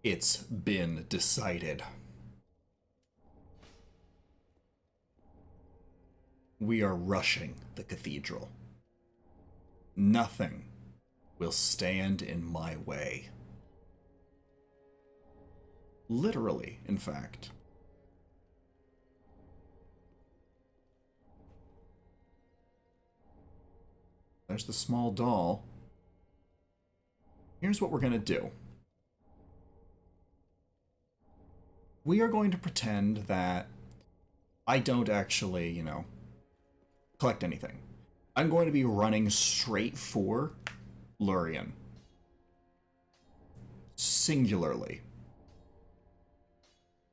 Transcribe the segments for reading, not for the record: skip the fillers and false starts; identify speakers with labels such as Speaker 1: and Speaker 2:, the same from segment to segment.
Speaker 1: It's been decided. We are rushing the cathedral. Nothing will stand in my way. Literally, in fact. There's the small doll. Here's what we're gonna do. We are going to pretend that I don't actually, collect anything. I'm going to be running straight for Lurian. Singularly.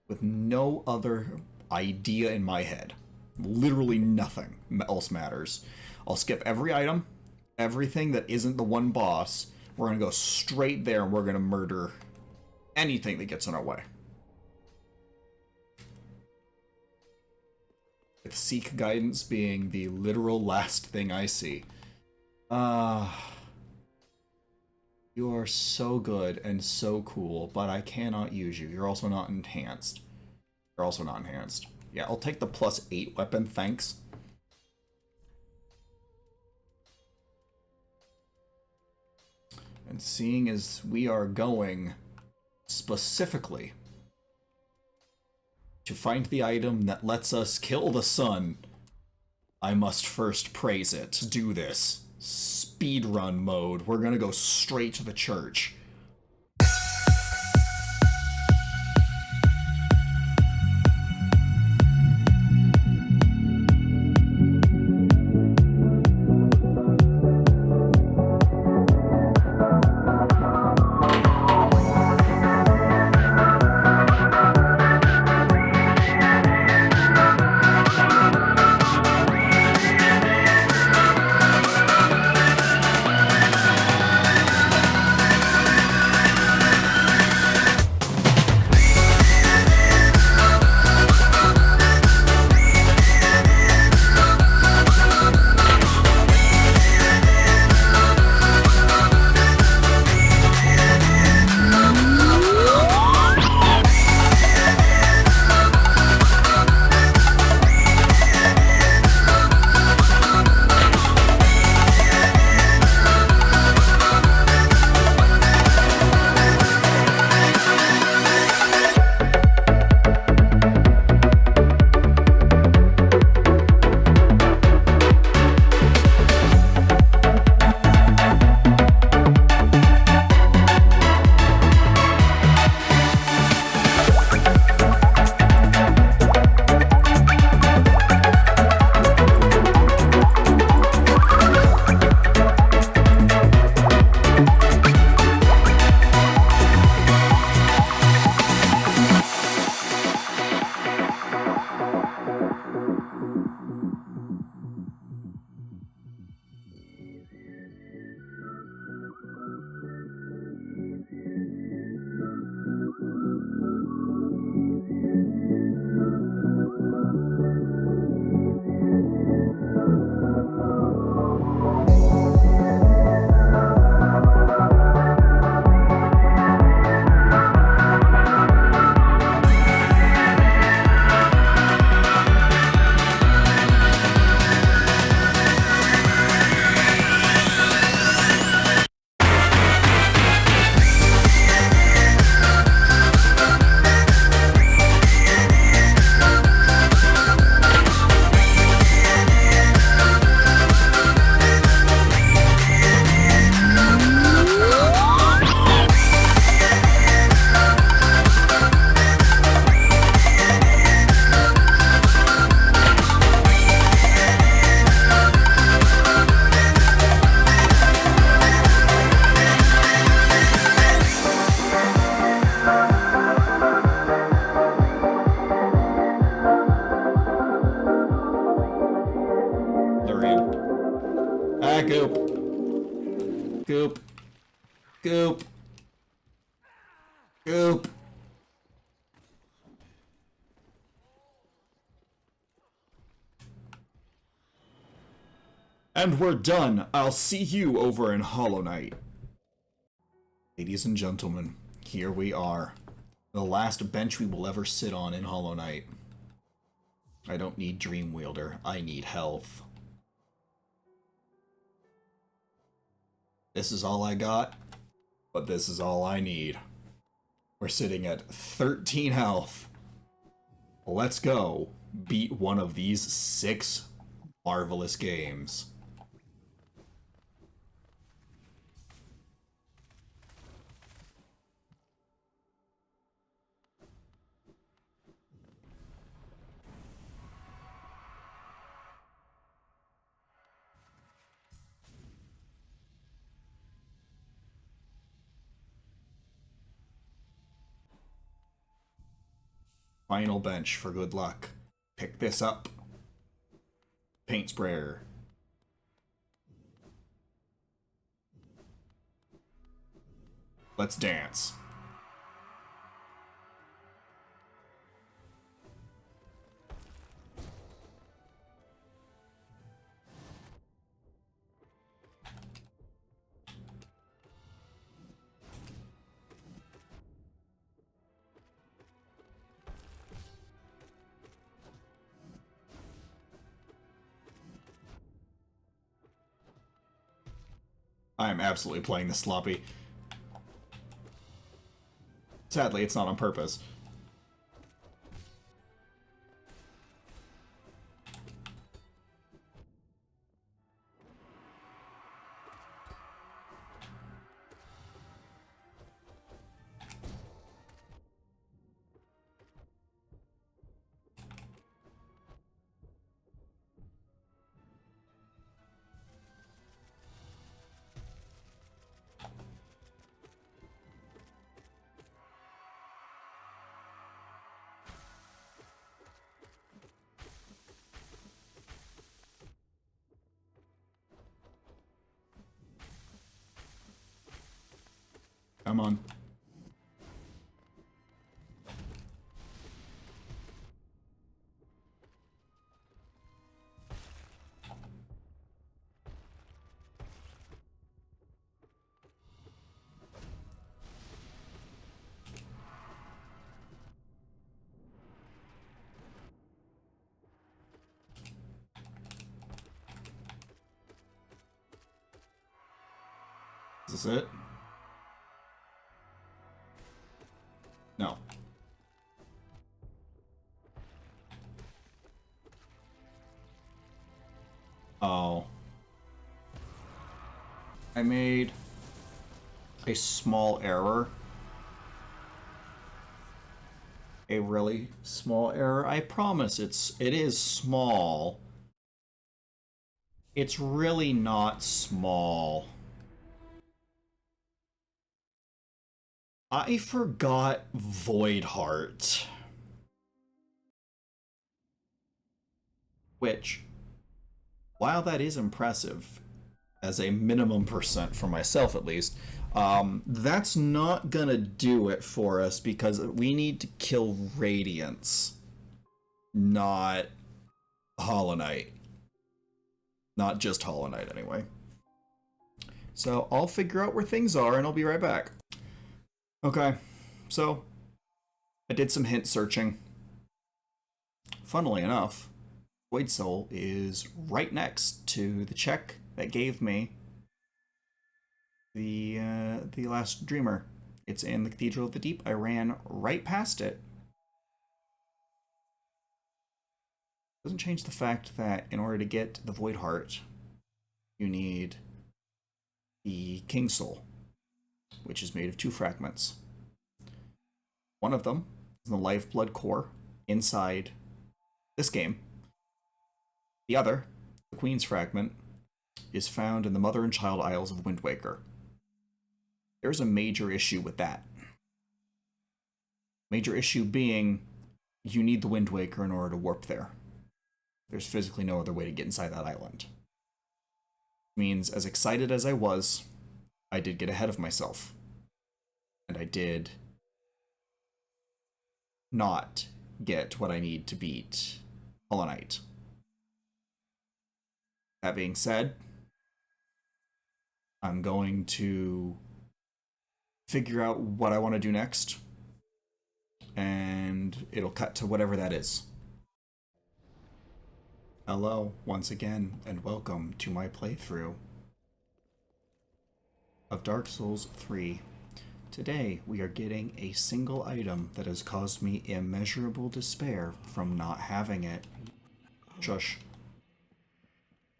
Speaker 1: With no other idea in my head. Literally nothing else matters. I'll skip every item, everything that isn't the one boss. We're going to go straight there and we're going to murder anything that gets in our way. With Seek Guidance being the literal last thing I see. You are so good and so cool, but I cannot use you. You're also not enhanced. You're also not enhanced. Yeah, I'll take the +8 weapon, thanks. And seeing as we are going specifically to find the item that lets us kill the sun, I must first praise it. Do this. Speedrun mode. We're gonna go straight to the church. Goop. Goop. Goop. Goop. And we're done. I'll see you over in Hollow Knight. Ladies and gentlemen, here we are. The last bench we will ever sit on in Hollow Knight. I don't need Dream Wielder. I need health. This is all I got, but this is all I need. We're sitting at 13 health. Let's go beat one of these 6 marvelous games. Final bench for good luck. Pick this up. Paint sprayer. Let's dance. I am absolutely playing this sloppy. Sadly, it's not on purpose. Come on. Is this it? No. Oh. I made a small error. A really small error. I promise it is small. It's really not small. I forgot Void Heart. Which, while that is impressive, as a minimum percent for myself at least, that's not gonna do it for us because we need to kill Radiance, not Hollow Knight. Not just Hollow Knight, anyway. So I'll figure out where things are and I'll be right back. Okay, so I did some hint searching. Funnily enough, Void Soul is right next to the check that gave me the last Dreamer. It's in the Cathedral of the Deep. I ran right past it. Doesn't change the fact that in order to get the Void Heart, you need the King Soul, which is made of 2 fragments. One of them is in the Lifeblood core inside this game. The other, the Queen's Fragment, is found in the Mother and Child Isles of Wind Waker. There's a major issue with that. Major issue being, you need the Wind Waker in order to warp there. There's physically no other way to get inside that island. Means, as excited as I was, I did get ahead of myself. And I did not get what I need to beat Hollow Knight. That being said, I'm going to figure out what I want to do next. and it'll cut to whatever that is. Hello, once again, and welcome to my playthrough of Dark Souls 3. Today, we are getting a single item that has caused me immeasurable despair from not having it. Shush.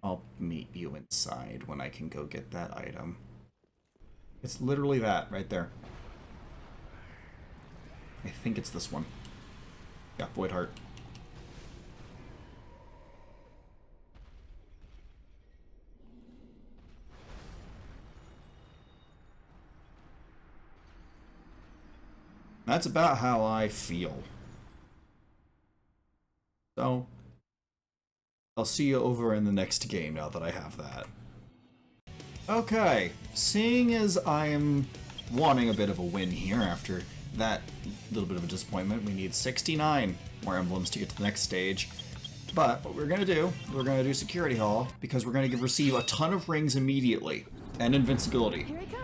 Speaker 1: I'll meet you inside when I can go get that item. It's literally that, right there. I think it's this one. Yeah, Void Heart. That's about how I feel. So, I'll see you over in the next game now that I have that. Okay, seeing as I am wanting a bit of a win here after that little bit of a disappointment, we need 69 more emblems to get to the next stage. But what we're gonna do Security Hall, because we're gonna receive a ton of rings immediately, and invincibility.
Speaker 2: Here it comes.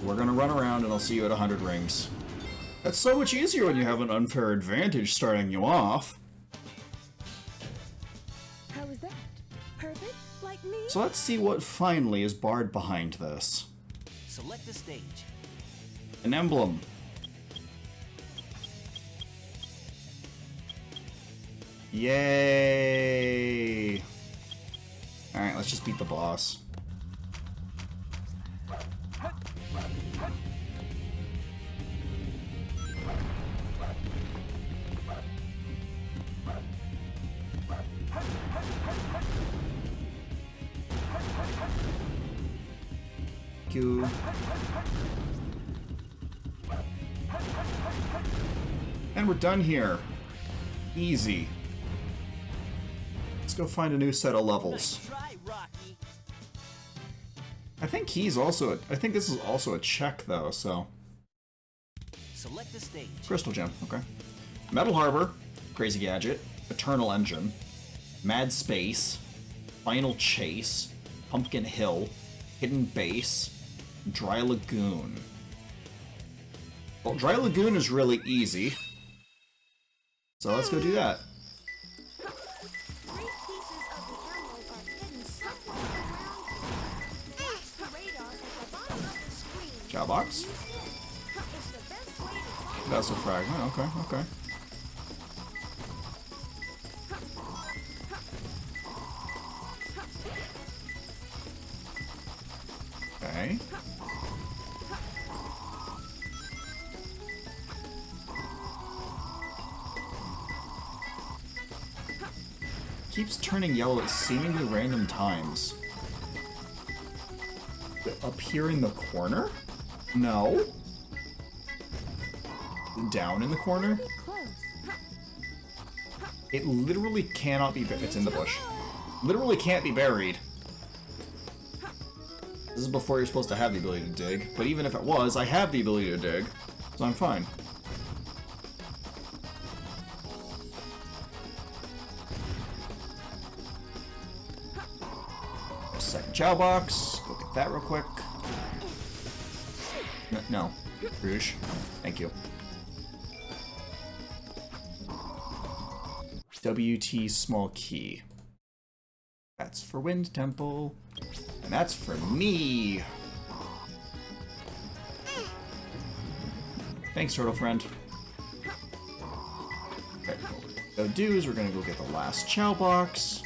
Speaker 1: We're gonna run around and I'll see you at 100 rings. That's so much easier when you have an unfair advantage starting you off.
Speaker 2: How was that? Perfect? Like me?
Speaker 1: So let's see what finally is barred behind this.
Speaker 3: Select the stage.
Speaker 1: An emblem. Yay! Alright, let's just beat the boss. You. And we're done here. Easy. Let's go find a new set of levels.
Speaker 3: Nice try, Rocky.
Speaker 1: I think this is also a check though, so.
Speaker 3: Select the stage.
Speaker 1: Crystal Gem, okay. Metal Harbor, Crazy Gadget, Eternal Engine, Mad Space, Final Chase, Pumpkin Hill, Hidden Base, Dry Lagoon. Well, Dry Lagoon is really easy. So let's go do that.
Speaker 2: 3 pieces of the emerald are hidden somewhere around here. Watch the radar at the bottom of the screen.
Speaker 1: Job box?
Speaker 2: Use it. It's the best way to find
Speaker 1: That's a fragment, okay, okay. Okay. Keeps turning yellow at seemingly random times. Up here in the corner? No. Down in the corner?
Speaker 2: it close.
Speaker 1: It literally cannot be it's in the bush. Literally can't be buried. This is before you're supposed to have the ability to dig, but even if it was, I have the ability to dig, so I'm fine. Second chow box. Go get that real quick. No. Rouge. Thank you. WT small key. That's for Wind Temple. And that's for me. Thanks, turtle friend. Okay, what we're gonna do is we're gonna go get the last chow box.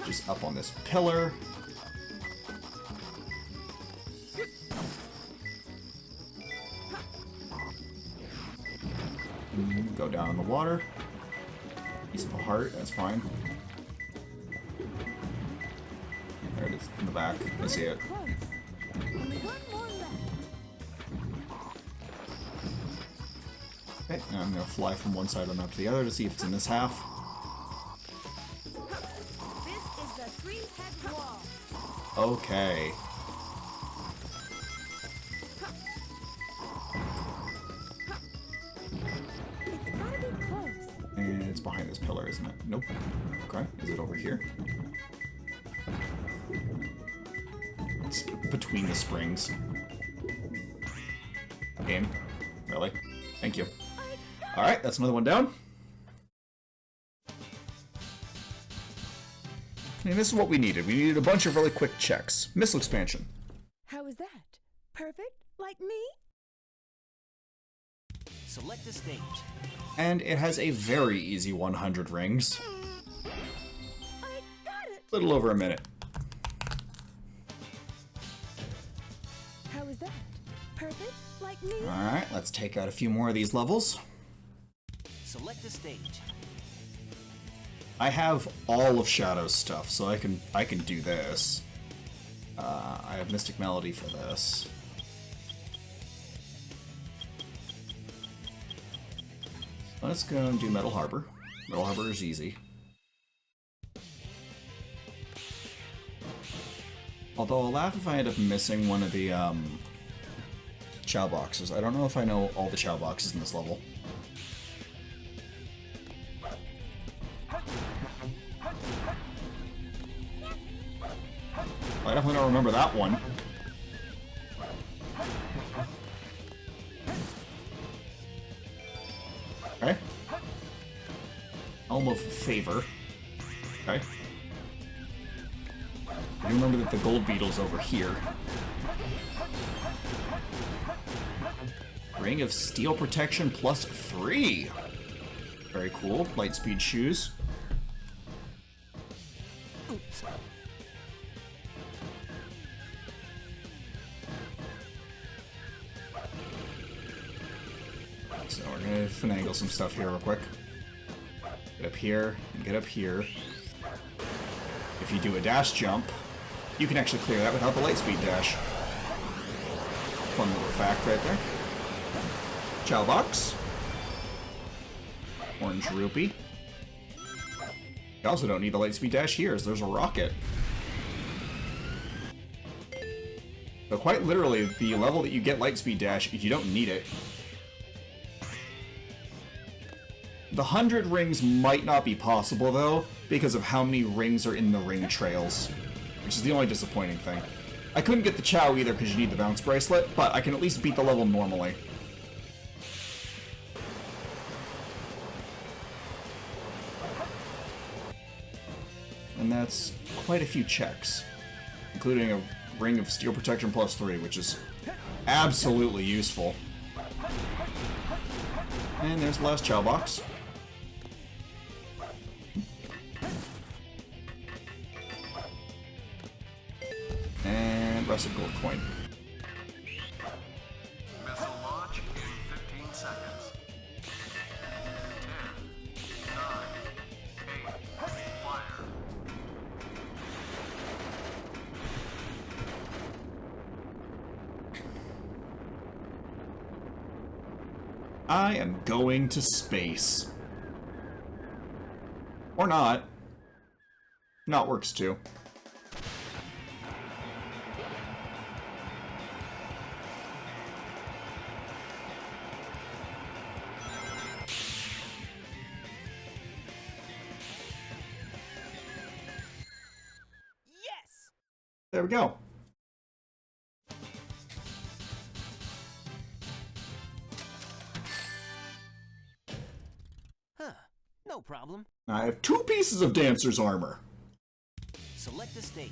Speaker 1: Just up on this pillar. Go down in the water. Piece of a heart, that's fine. There it is in the back. I see it.
Speaker 2: Close. Only one more left.
Speaker 1: Okay, now I'm gonna fly from one side of the map to the other to see if it's in this half.
Speaker 2: This is the 3-head wall.
Speaker 1: Okay.
Speaker 2: It's gotta be close.
Speaker 1: And it's behind this pillar, isn't it? Nope. Okay, is it over here? It's between the springs. Game. Really? Thank you. Alright, that's another one down. And this is what we needed. We needed a bunch of really quick checks. Missile expansion.
Speaker 4: How is that? Perfect? Like me?
Speaker 3: Select a stage.
Speaker 1: And it has a very easy 100 rings.
Speaker 4: I got it!
Speaker 1: Little over a minute.
Speaker 4: How is that? Perfect? Like me?
Speaker 1: Alright, let's take out a few more of these levels.
Speaker 3: Select a stage.
Speaker 1: I have all of Shadow's stuff, so I can do this. I have Mystic Melody for this. Let's go and do Metal Harbor. Metal Harbor is easy. Although I'll laugh if I end up missing one of the Chow boxes. I don't know if I know all the Chow boxes in this level. I definitely don't remember that one. Okay. Helm of Favor. Okay. I do remember that the Gold Beetle's over here. Ring of Steel Protection plus 3. Very cool. Lightspeed shoes.
Speaker 3: Oops.
Speaker 1: So we're gonna finagle some stuff here real quick. Get up here, and get up here. If you do a dash jump, you can actually clear that without the lightspeed dash. Fun little fact right there. Chow box. Orange rupee. You also don't need the lightspeed dash here, as there's a rocket. So quite literally, the level that you get lightspeed dash, you don't need it. The 100 rings might not be possible, though, because of how many rings are in the ring trails, which is the only disappointing thing. I couldn't get the Chow either because you need the bounce bracelet, but I can at least beat the level normally. And that's quite a few checks, including a ring of steel protection plus 3, which is absolutely useful. And there's the last Chow box. And rusted gold coin.
Speaker 5: Missile launch in 15 seconds. 10, 9, 8, fire.
Speaker 1: I am going to space. Or not. Not works too.
Speaker 3: Yes!
Speaker 1: There we go.
Speaker 3: Huh. No problem.
Speaker 1: I have 2 pieces of Dancer's armor.
Speaker 3: Select a stage.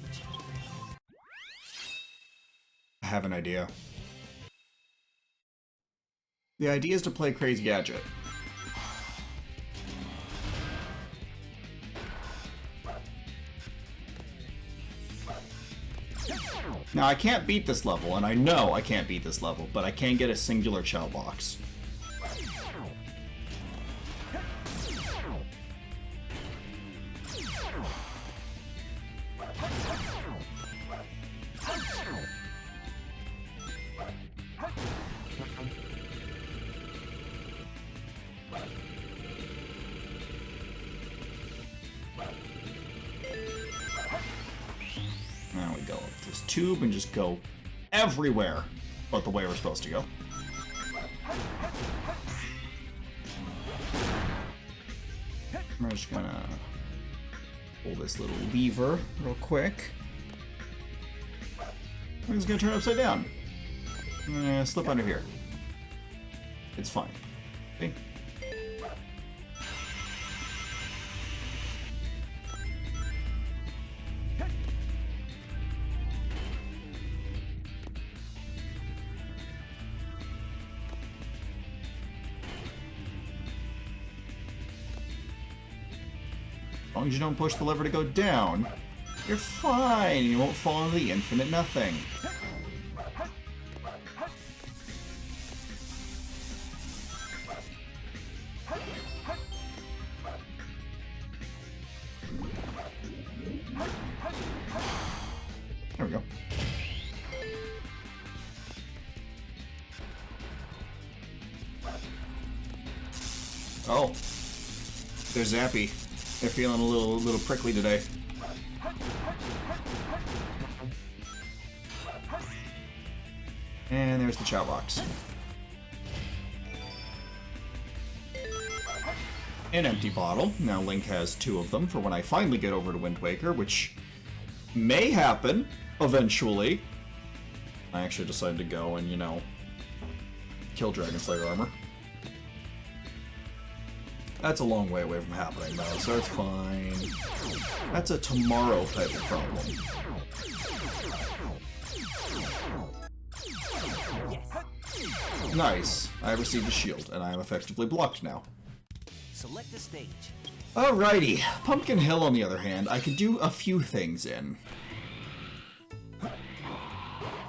Speaker 1: I have an idea. The idea is to play Crazy Gadget. Now, I can't beat this level, and I know I can't beat this level, but I can get a singular Chow box. Now we go up this tube and just go everywhere but the way we're supposed to go. We're just gonna pull this little lever real quick. I'm just gonna turn it upside down. I'm gonna slip under here. It's fine. See? As long as you don't push the lever to go down, you're fine. You won't fall into the infinite nothing. There we go. Oh, they're zappy. They're feeling a little prickly today. And there's the chow box. An empty bottle. Now Link has 2 of them for when I finally get over to Wind Waker, which may happen eventually. I actually decided to go and, you know, kill Dragon Slayer armor. That's a long way away from happening, though, so it's fine. That's a tomorrow type of problem. Nice. I received a shield, and I am effectively blocked now.
Speaker 3: Select the stage.
Speaker 1: Alrighty. Pumpkin Hill, on the other hand, I could do a few things in.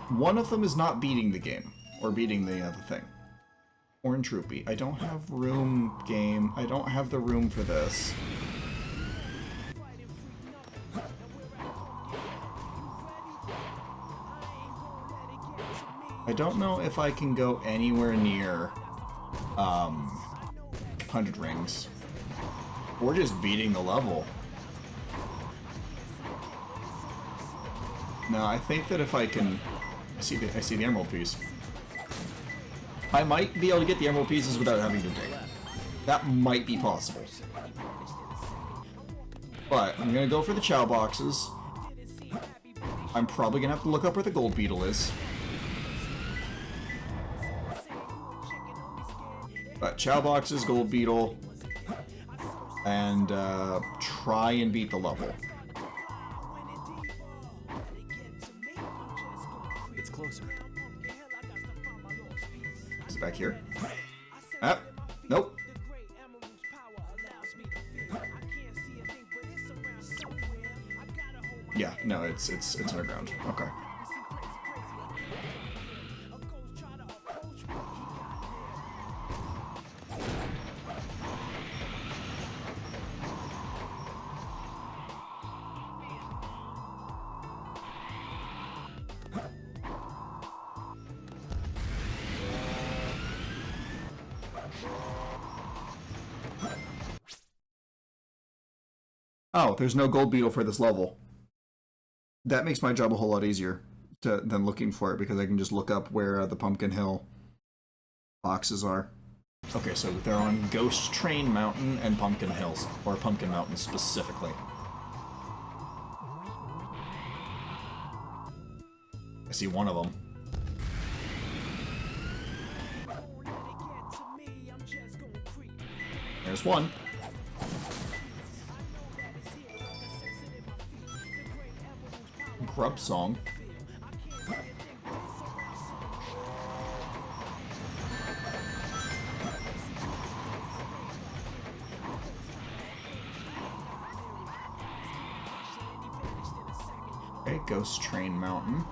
Speaker 1: One of them is not beating the game, or beating the other thing. Orange Rupee. I don't have room, game. I don't have the room for this. I don't know if I can go anywhere near 100 rings. Or just beating the level. No, I think that if I can... I see the emerald piece. I might be able to get the emerald pieces without having to dig. That might be possible. But I'm gonna go for the chow boxes. I'm probably gonna have to look up where the gold beetle is. But chow boxes, gold beetle, and try and beat the level.
Speaker 3: It's closer.
Speaker 1: Is it back here? Ah, nope. Yeah, no, it's underground. Okay. Oh, there's no gold beetle for this level. That makes my job a whole lot easier than looking for it, because I can just look up where the Pumpkin Hill boxes are. Okay, so they're on Ghost Train Mountain and Pumpkin Hills, or Pumpkin Mountain specifically. I see one of them. There's one. Grub song. Okay, Ghost Train Mountain.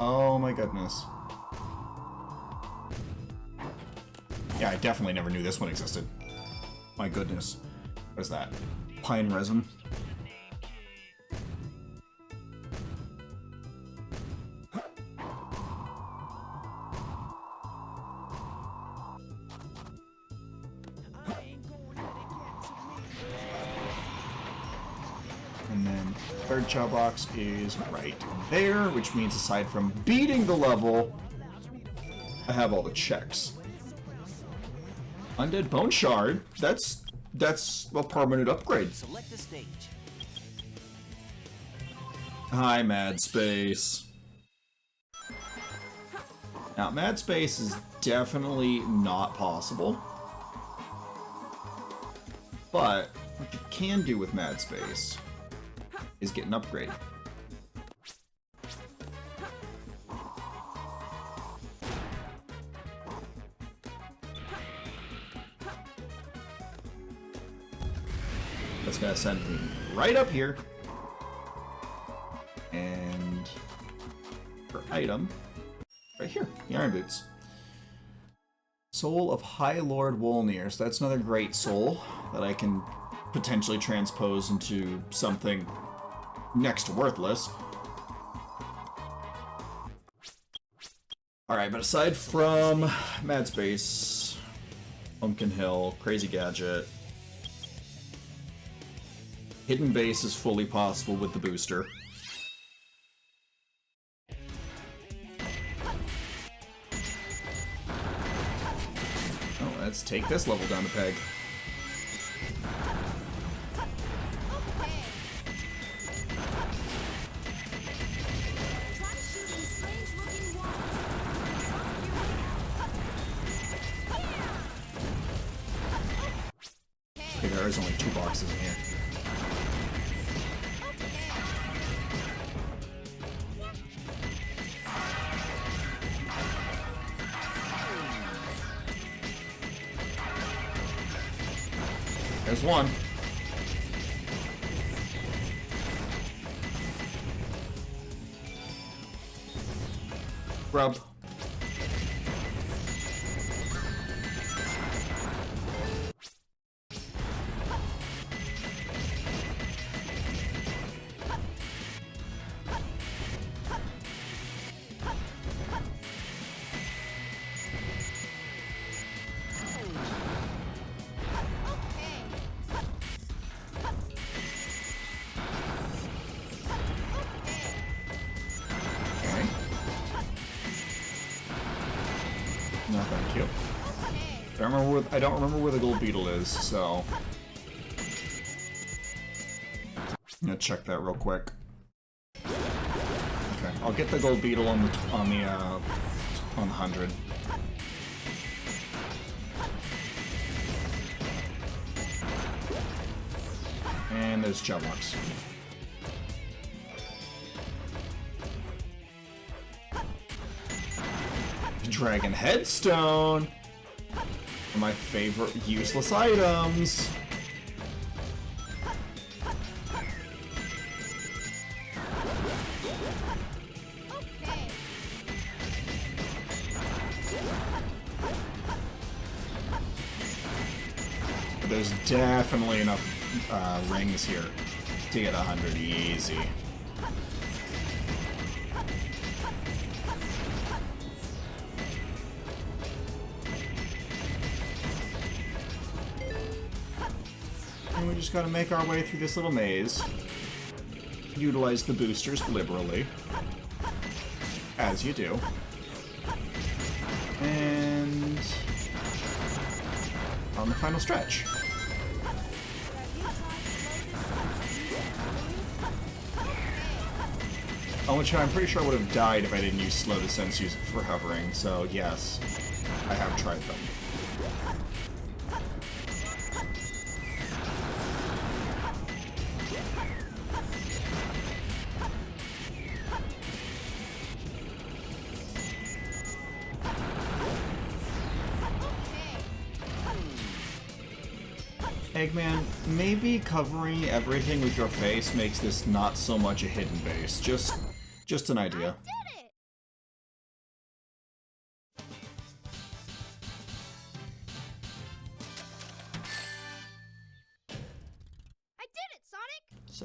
Speaker 1: Oh my goodness. Yeah, I definitely never knew this one existed. My goodness. What is that? Pine resin. And then third chow box is right there, which means aside from beating the level, I have all the checks. Undead Bone Shard. That's a permanent upgrade.
Speaker 3: Select the stage.
Speaker 1: Hi, Mad Space. Now, Mad Space is definitely not possible. But what you can do with Mad Space is get an upgrade. That's gonna send me right up here. And for item, right here, the Iron Boots. Soul of High Lord Wolnir. So that's another great soul that I can potentially transpose into something next to worthless. Alright, but aside from Mad Space, Pumpkin Hill, Crazy Gadget, Hidden Base is fully possible with the booster. Oh, let's take this level down a peg.
Speaker 2: Try shooting strange-looking walls.
Speaker 1: Okay, there is only 2 boxes in here. There's one. Grub. Okay. No, thank you. I don't remember where the gold beetle is, so I'm gonna check that real quick. Okay, I'll get the gold beetle on the 100. And there's Jumbox. Dragon Headstone! My favorite useless items! There's definitely enough rings here to get 100 easy. And we just gotta make our way through this little maze. Utilize the boosters liberally. As you do. And on the final stretch. Which I'm pretty sure I would have died if I didn't use slow descents for hovering, so yes, I have tried them. Eggman, maybe covering everything with your face makes this not so much a hidden base. Just an idea.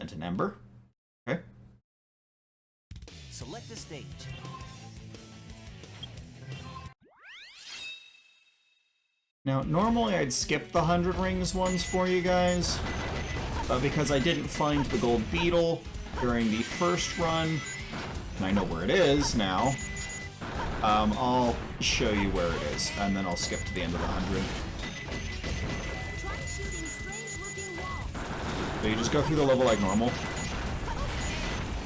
Speaker 1: And an ember. Okay.
Speaker 3: Select the stage.
Speaker 1: Now, normally I'd skip the 100 rings ones for you guys, but because I didn't find the gold beetle during the first run, and I know where it is now, I'll show you where it is, and then I'll skip to the end of the 100.
Speaker 2: Try shooting strange-looking walls.
Speaker 1: So you just go through the level like normal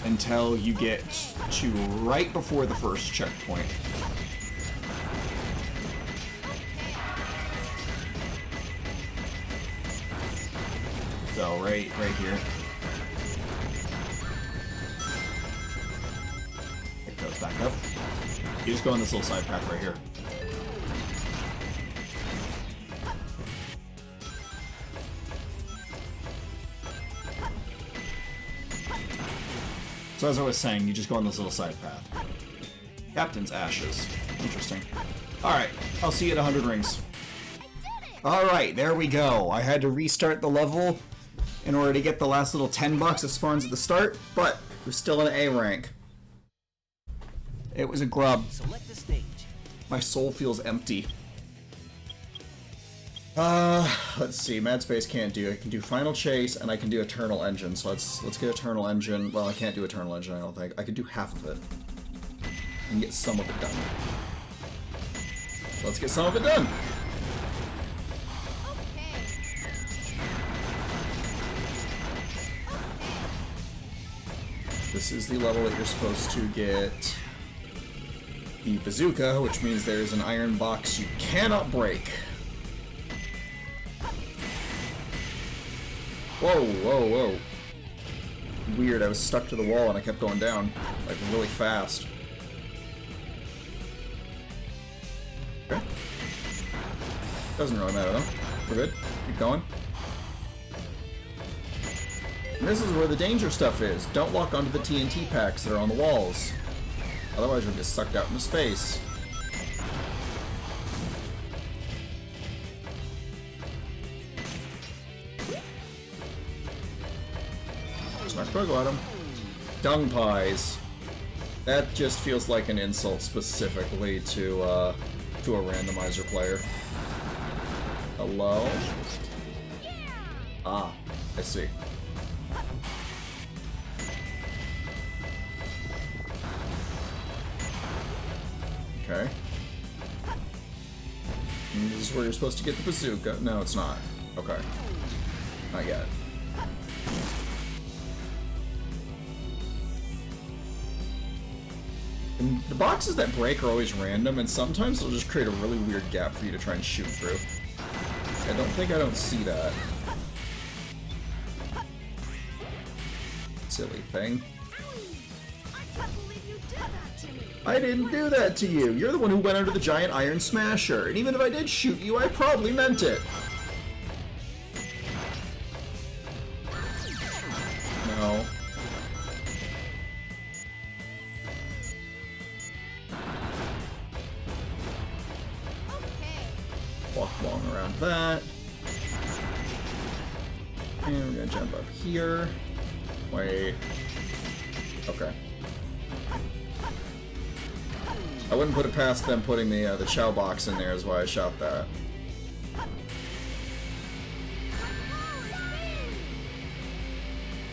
Speaker 1: until you get to right before the first checkpoint. So right here. It goes back up. You just go on this little side path right here. So as I was saying, you just go on this little side path. Captain's Ashes. Interesting. Alright, I'll see you at 100 rings. Alright, there we go. I had to restart the level in order to get the last little 10 bucks that spawns at the start, but we're still in an A rank. It was a grub.
Speaker 3: Select the stage.
Speaker 1: My soul feels empty. Let's see. Mad Space can't do. I can do Final Chase and I can do Eternal Engine. So let's get Eternal Engine. Well, I can't do Eternal Engine. I don't think I can do half of it and get some of it done. Let's get some of it done. This is the level that you're supposed to get the bazooka, which means there's an iron box you cannot break. Whoa, whoa, whoa. Weird, I was stuck to the wall and I kept going down, like, really fast. Okay. Doesn't really matter, though. We're good. Keep going. And this is where the danger stuff is. Don't walk onto the TNT packs that are on the walls. Otherwise you'll get sucked out into space. Smash Buggle at him. Dung pies. That just feels like an insult specifically to a randomizer player. Hello? Ah, I see. Okay. And this is where you're supposed to get the bazooka. No, it's not. Okay. Not yet. And the boxes that break are always random, and sometimes they'll just create a really weird gap for you to try and shoot through. I don't see that. Silly thing.
Speaker 2: I can't believe you did that to me.
Speaker 1: I didn't do that to you. You're the one who went under the giant iron smasher. And even if I did shoot you, I probably meant it. No. Walk along around that. And we're gonna jump up here. Wait. Okay. I wouldn't put it past them putting the chow box in there is why I shot that.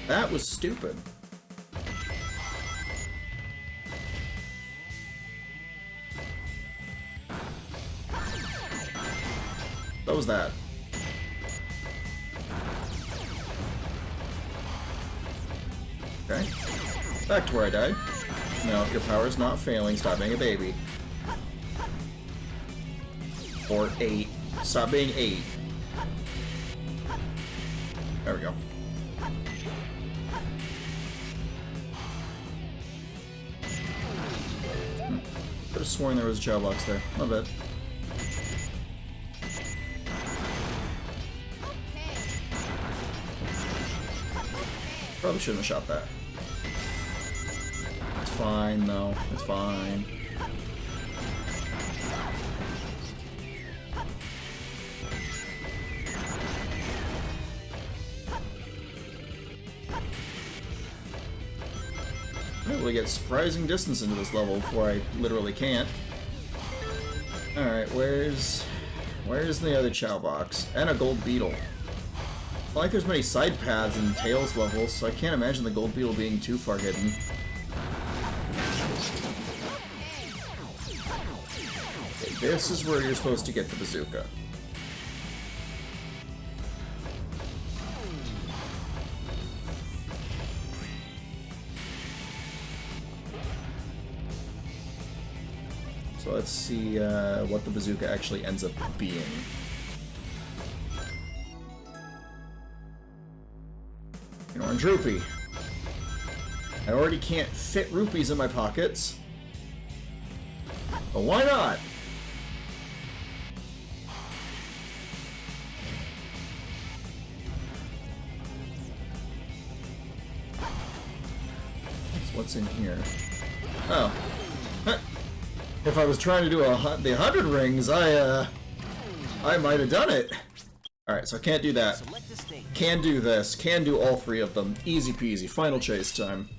Speaker 1: That was stupid. What was that? Okay. Back to where I died. No, your power's not failing. Stop being a baby. Or 8. Stop being 8. There we go. Could have sworn there was a chow box there. My bad. Probably shouldn't have shot that. It's fine, though. It's fine. I'm able to get surprising distance into this level before I literally can't. Alright, where's the other Chow box? And a gold beetle. Not like there's many side paths in Tails levels, so I can't imagine the gold beetle being too far hidden. Okay, this is where you're supposed to get the bazooka. So let's see what the bazooka actually ends up being. An orange rupee. I already can't fit rupees in my pockets. But why not? What's in here? Oh. If I was trying to do the 100 rings, I might have done it. Alright, so I can't do that. Can do this. Can do all three of them. Easy peasy. Final chase time.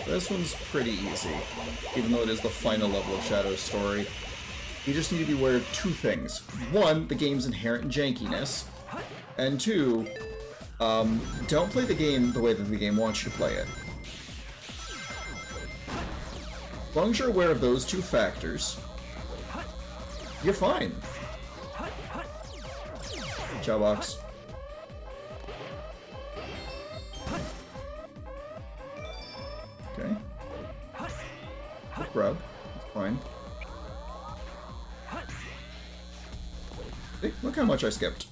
Speaker 1: This one's pretty easy, even though it is the final level of Shadow's story. You just need to be aware of two things. One, the game's inherent jankiness. And two, don't play the game the way that the game wants you to play it. As long as you're aware of those two factors, you're fine. Chow box. Okay. Quick rub. That's fine. Hey, look how much I skipped.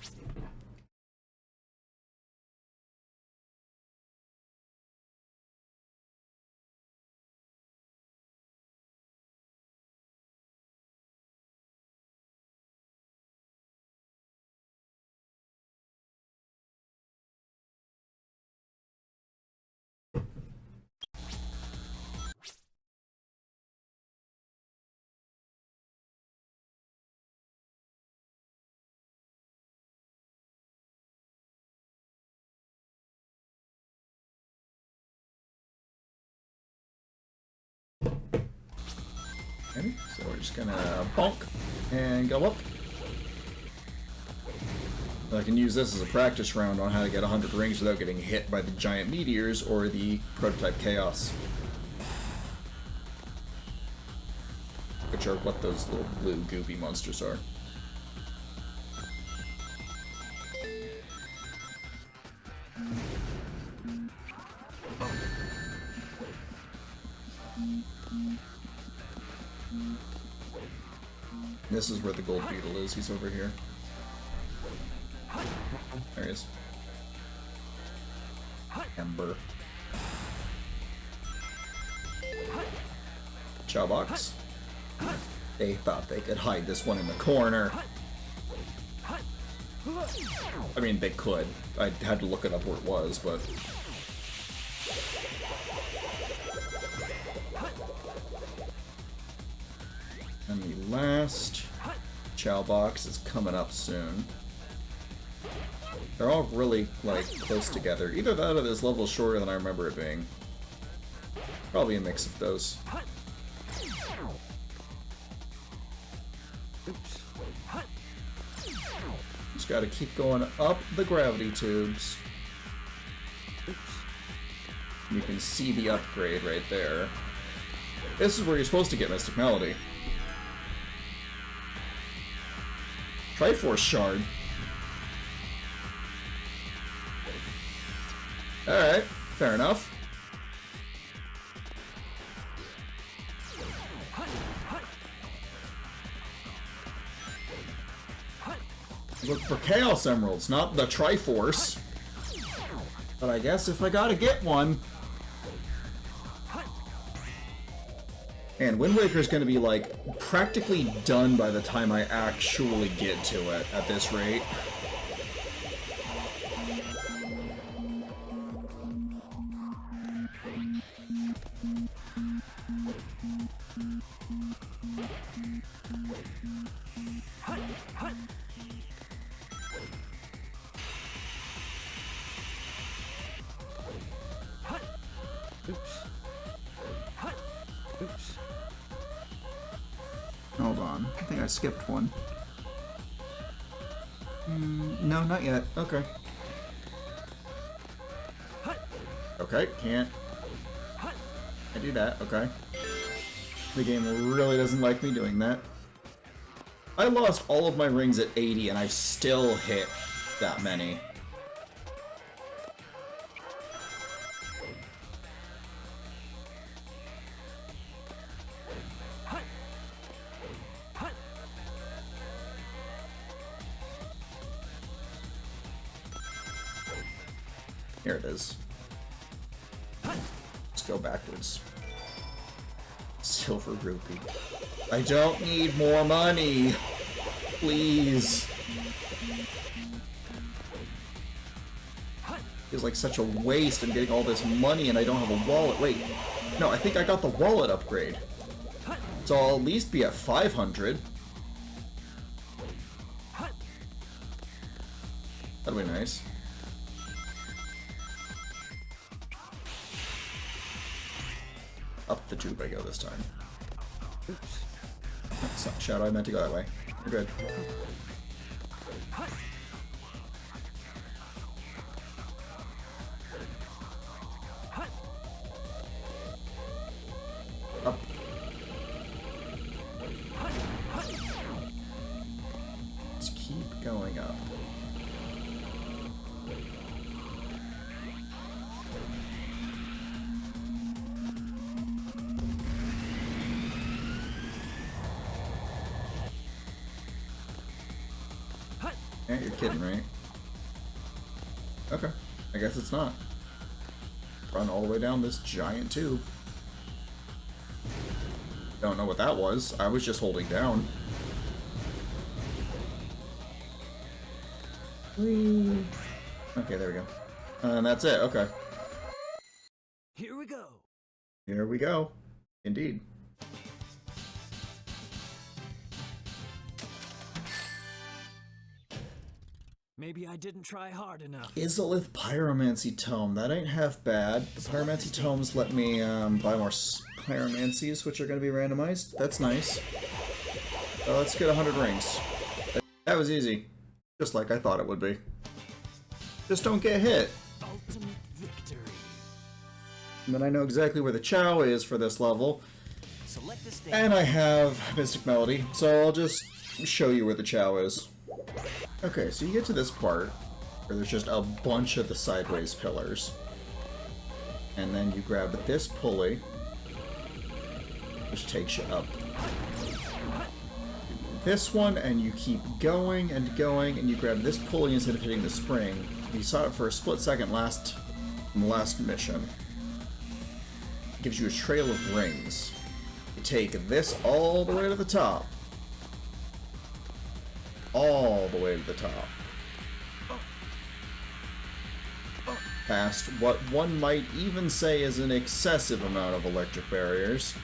Speaker 1: Okay, so we're just gonna bonk and go up. I can use this as a practice round on how to get 100 rings without getting hit by the giant meteors or the prototype chaos. Which are what those little blue goopy monsters are. This is where the gold beetle is. He's over here. There he is. Ember. Chow box. They thought they could hide this one in the corner. I mean, they could. I had to look it up where it was, but... And the last Chow box is coming up soon. They're all really, like, close together. Either that or this level is shorter than I remember it being. Probably a mix of those. Oops. Just gotta keep going up the gravity tubes. Oops. You can see the upgrade right there. This is where you're supposed to get Mystic Melody. Triforce Shard. Alright, fair enough. Look for Chaos Emeralds, not the Triforce. But I guess if I gotta get one... And Wind Waker's gonna be, like, practically done by the time I actually get to it at this rate.
Speaker 3: Oops.
Speaker 1: Hold on. I think I skipped one. No, not yet. Okay. Okay, can't. I do that. Okay. The game really doesn't like me doing that. I lost all of my rings at 80 and I've still hit that many. Here it is. Let's go backwards. Silver rupee. I don't need more money. Please. Feels like such a waste. I'm getting all this money and I don't have a wallet. Wait. No, I think I got the wallet upgrade. So I'll at least be at 500. That'll be nice. Up the tube I go this time. Oops. Shadow, I meant to go that way. You're good. Up. Let's keep going up. Yeah, you're kidding, right? Okay. I guess it's not. Run all the way down this giant tube. Don't know what that was. I was just holding down. Whee. Okay, there we go. And that's it. Okay.
Speaker 3: Here we go.
Speaker 1: Here we go. Indeed.
Speaker 3: Maybe I didn't try hard enough.
Speaker 1: Izalith Pyromancy Tome. That ain't half bad. The Pyromancy Tomes let me buy more Pyromancies, which are going to be randomized. That's nice. Let's get 100 rings. That was easy. Just like I thought it would be. Just don't get hit.
Speaker 3: Ultimate victory.
Speaker 1: And then I know exactly where the Chow is for this level.
Speaker 3: Select the stage.
Speaker 1: And I have Mystic Melody, so I'll just show you where the Chow is. Okay, so you get to this part where there's just a bunch of the sideways pillars. And then you grab this pulley, which takes you up. This one, and you keep going and going, and you grab this pulley instead of hitting the spring. You saw it for a split second in the last mission. It gives you a trail of rings. You take this all the way to the top. All the way to the top. Past what one might even say is an excessive amount of electric barriers.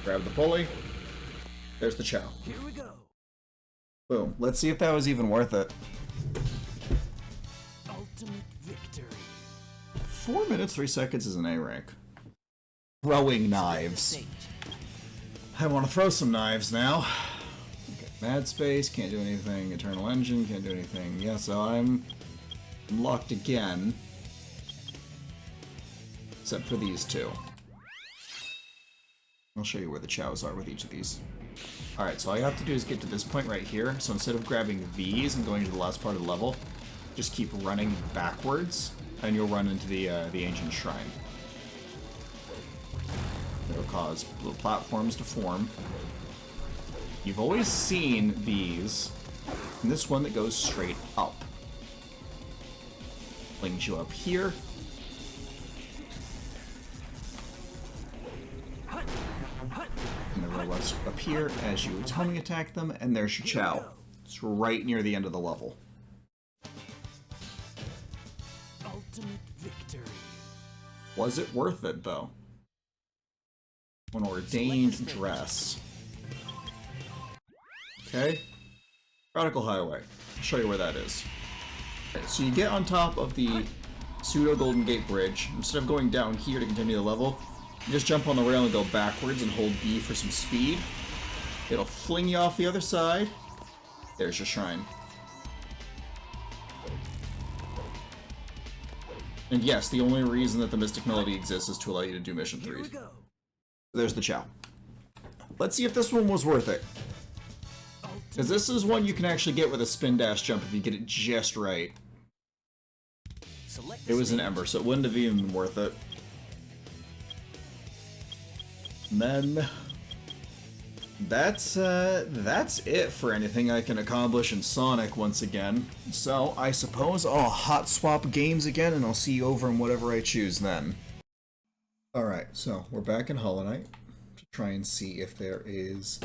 Speaker 1: Grab the pulley. There's the Chow.
Speaker 3: Here we go.
Speaker 1: Boom. Let's see if that was even worth it.
Speaker 3: Ultimate victory.
Speaker 1: 4 minutes, 3 seconds is an A rank. Throwing knives.
Speaker 3: Stage.
Speaker 1: I want to throw some knives now. Okay, Mad Space, can't do anything. Eternal Engine, can't do anything. Yeah, so I'm locked again. Except for these two. I'll show you where the Chows are with each of these. Alright, so all you have to do is get to this point right here. So instead of grabbing these and going to the last part of the level, just keep running backwards, and you'll run into the Ancient Shrine. It'll cause little platforms to form. You've always seen these, and this one that goes straight up. Brings you up here. And the robots up here as you homing attack them, and there's your Chow. It's right near the end of the level.
Speaker 3: Ultimate victory.
Speaker 1: Was it worth it, though? An ordained dress. Okay. Prodigal Highway. I'll show you where that is. Okay, so you get on top of the pseudo Golden Gate Bridge. Instead of going down here to continue the level, you just jump on the rail and go backwards and hold B for some speed. It'll fling you off the other side. There's your shrine. And yes, the only reason that the Mystic Melody exists is to allow you to do Mission 3.
Speaker 3: Here we go.
Speaker 1: There's the Chow. Let's see if this one was worth it. Because this is one you can actually get with a spin dash jump if you get it just right.
Speaker 3: Select
Speaker 1: It was an Ember, so it wouldn't have even been worth it. And then that's it for anything I can accomplish in Sonic once again. So I suppose I'll hot swap games again, and I'll see you over in whatever I choose then. Alright, so we're back in Hollow Knight to try and see if there is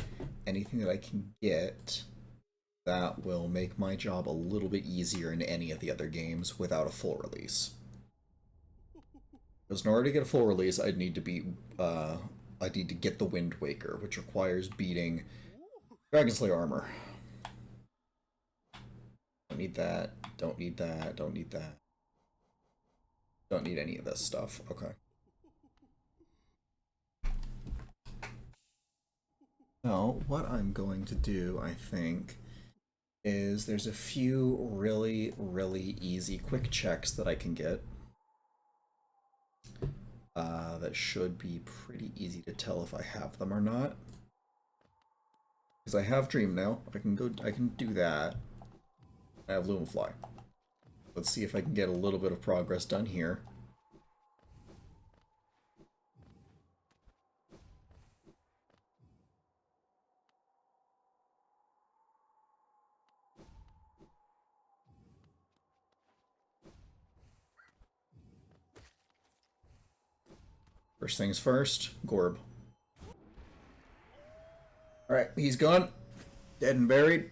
Speaker 1: anything that I can get that will make my job a little bit easier in any of the other games without a full release. Because in order to get a full release, I'd need to get the Wind Waker, which requires beating Dragon Slayer armor. Don't need that, don't need that, don't need that. Don't need any of this stuff, okay. Now, what I'm going to do, I think, is there's a few really, really easy quick checks that I can get. That should be pretty easy to tell if I have them or not. Because I have Dream now. I can do that. I have Lumafly. Let's see if I can get a little bit of progress done here. First things first, Gorb. Alright, he's gone. Dead and buried.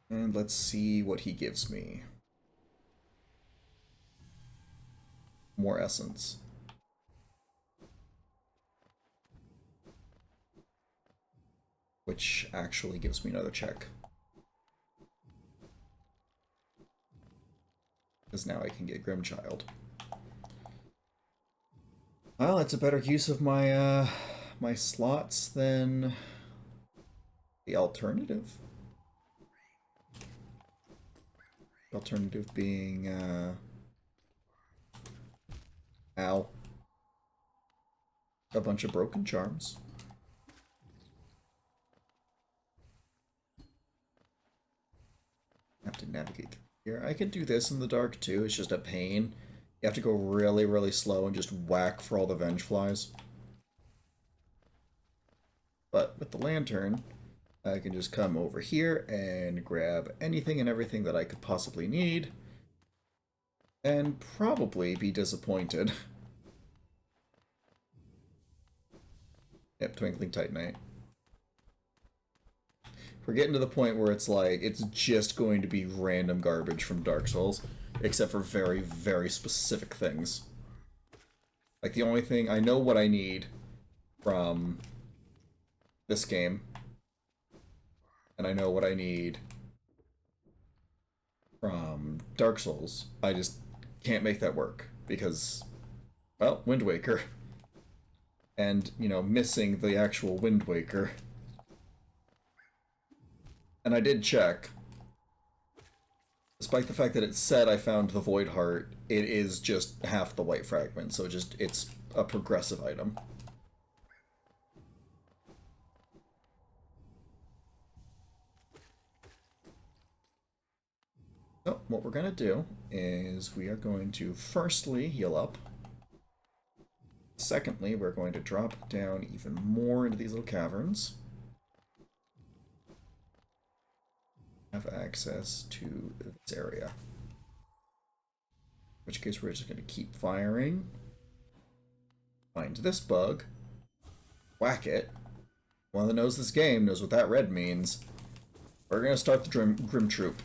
Speaker 1: And let's see what he gives me. More essence. Which actually gives me another check. Because now I can get Grimchild. Well, it's a better use of my my slots than the alternative. The alternative being ow. A bunch of broken charms. I have to navigate through here. I could do this in the dark too, it's just a pain. You have to go really, really slow and just whack for all the Venge Flies. But with the lantern, I can just come over here and grab anything and everything that I could possibly need. And probably be disappointed. Yep, Twinkling Titanite. We're getting to the point where it's like, it's just going to be random garbage from Dark Souls, except for very, very specific things. Like, the only thing, I know what I need from this game, and I know what I need from Dark Souls. I just can't make that work, because, well, Wind Waker. And, you know, missing the actual Wind Waker. And I did check. Despite the fact that it said I found the Void Heart, it is just half the white fragment, so it's a progressive item. So, what we're going to do is we are going to firstly heal up. Secondly, we're going to drop down even more into these little caverns. Have access to this area. In which case we're just going to keep firing. Find this bug. Whack it. One that knows this game knows what that red means. We're going to start the Grim Troop.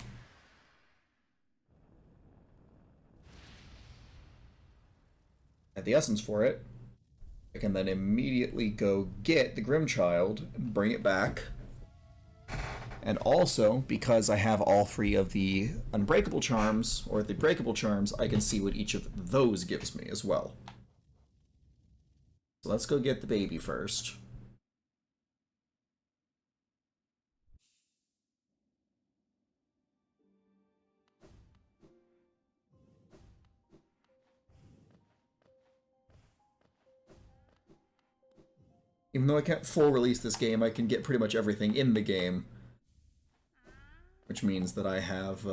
Speaker 1: Have the essence for it. I can then immediately go get the Grimchild and bring it back. And also, because I have all 3 of the unbreakable charms, or the breakable charms, I can see what each of those gives me as well. So let's go get the baby first. Even though I can't full release this game, I can get pretty much everything in the game. Which means that I have,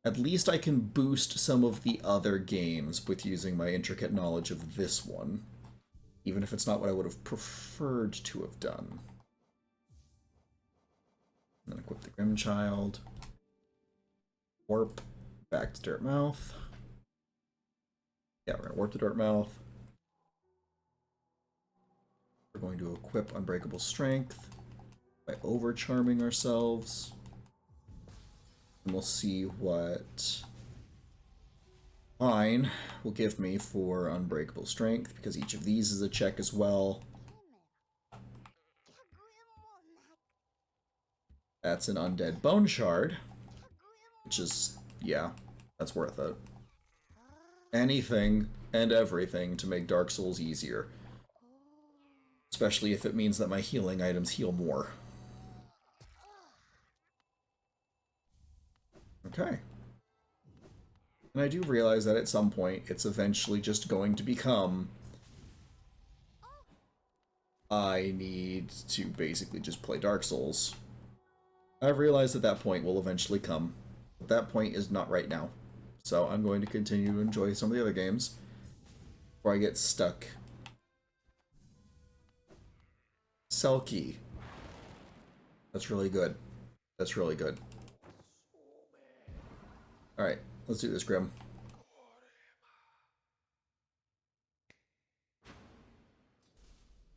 Speaker 1: at least I can boost some of the other games with using my intricate knowledge of this one. Even if it's not what I would have preferred to have done. And then equip the Grimchild. Warp back to Dirtmouth. Yeah, we're gonna warp to Dirtmouth. We're going to equip Unbreakable Strength by over-charming ourselves. And we'll see what mine will give me for Unbreakable Strength, because each of these is a check as well. That's an Undead Bone Shard, which is, yeah, that's worth it. Anything and everything to make Dark Souls easier. Especially if it means that my healing items heal more. Okay. And I do realize that at some point, it's eventually just going to become... I need to basically just play Dark Souls. I've realized that point will eventually come. But that point is not right now. So I'm going to continue to enjoy some of the other games before I get stuck. Selkie. That's really good. That's really good. Alright, let's do this, Grim.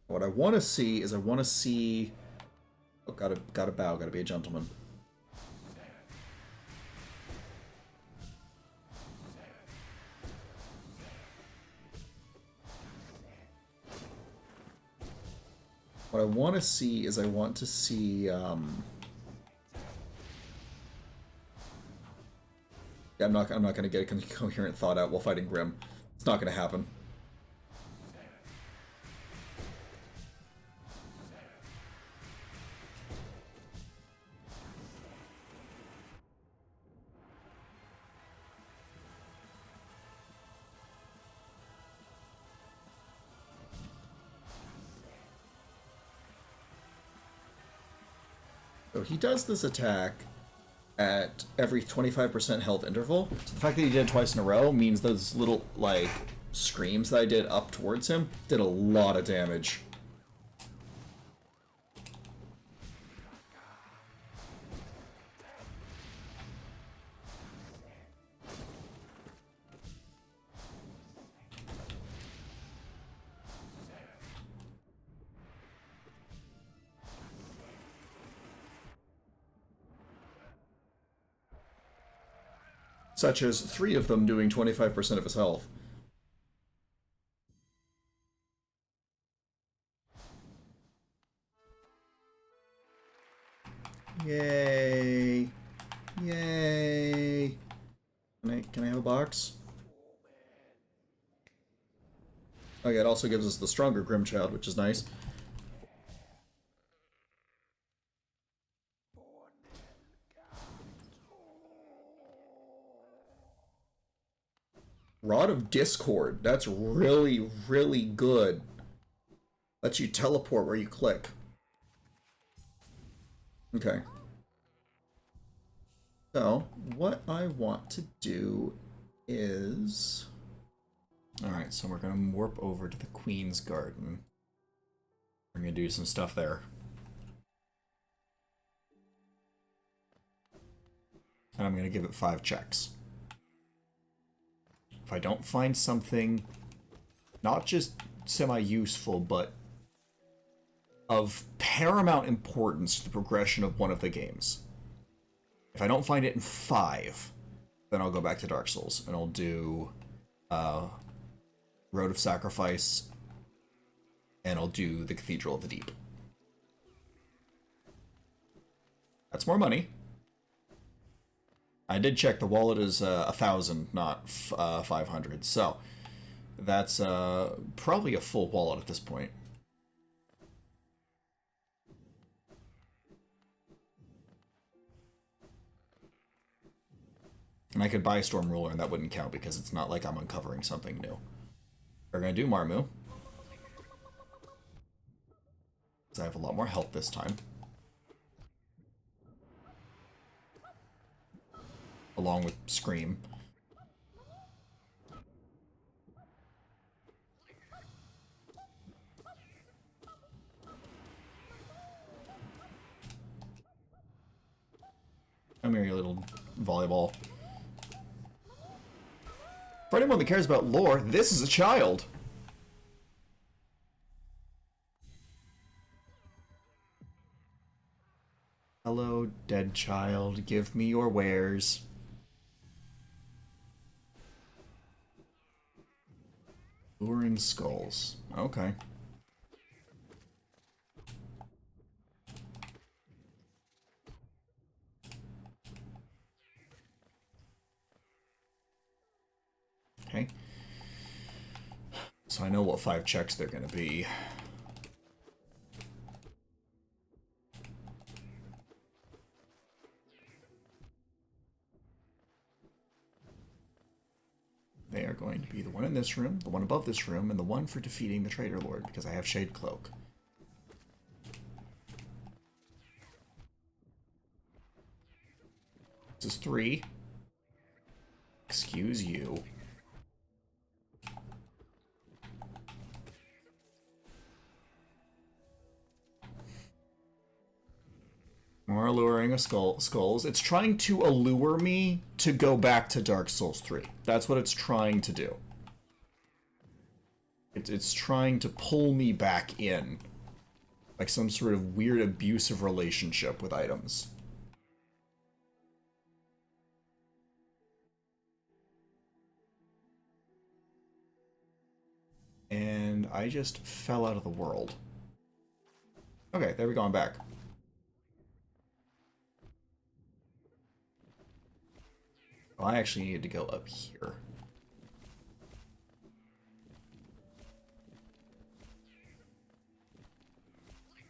Speaker 1: What I want to see is oh, gotta bow, gotta be a gentleman. What I want to see is I'm not going to get a coherent thought out while fighting Grim. It's not going to happen. So he does this attack at every 25% health interval. So the fact that he did it twice in a row means those little, like, screams that I did up towards him did a lot of damage. Such as 3 of them doing 25% of his health. Yay! Yay! Can I have a box? Okay, it also gives us the stronger Grimchild, which is nice. Rod of Discord. That's really, really good. Lets you teleport where you click. Okay. So, what I want to do is... Alright, so we're going to warp over to the Queen's Garden. We're going to do some stuff there. And I'm going to give it 5 checks. If I don't find something not just semi-useful, but of paramount importance to the progression of one of the games, if I don't find it in 5, then I'll go back to Dark Souls, and I'll do Road of Sacrifice, and I'll do the Cathedral of the Deep. That's more money. I did check, the wallet is 1,000, not 500, so that's probably a full wallet at this point. And I could buy Storm Ruler and that wouldn't count because it's not like I'm uncovering something new. We're gonna do Marmu. Because I have a lot more health this time. Along with Scream. Come here, you little volleyball. For anyone that cares about lore, this is a child. Hello, dead child. Give me your wares. Luring skulls. Okay. Okay. So I know what 5 checks they're gonna be. They are going to be the one in this room, the one above this room, and the one for defeating the Traitor Lord, because I have Shade Cloak. This is 3. Excuse you. More alluring of skulls. It's trying to allure me to go back to Dark Souls 3. That's what it's trying to do. It's trying to pull me back in. Like some sort of weird abusive relationship with items. And I just fell out of the world. Okay, there we go, I'm back. Oh, I actually needed to go up here.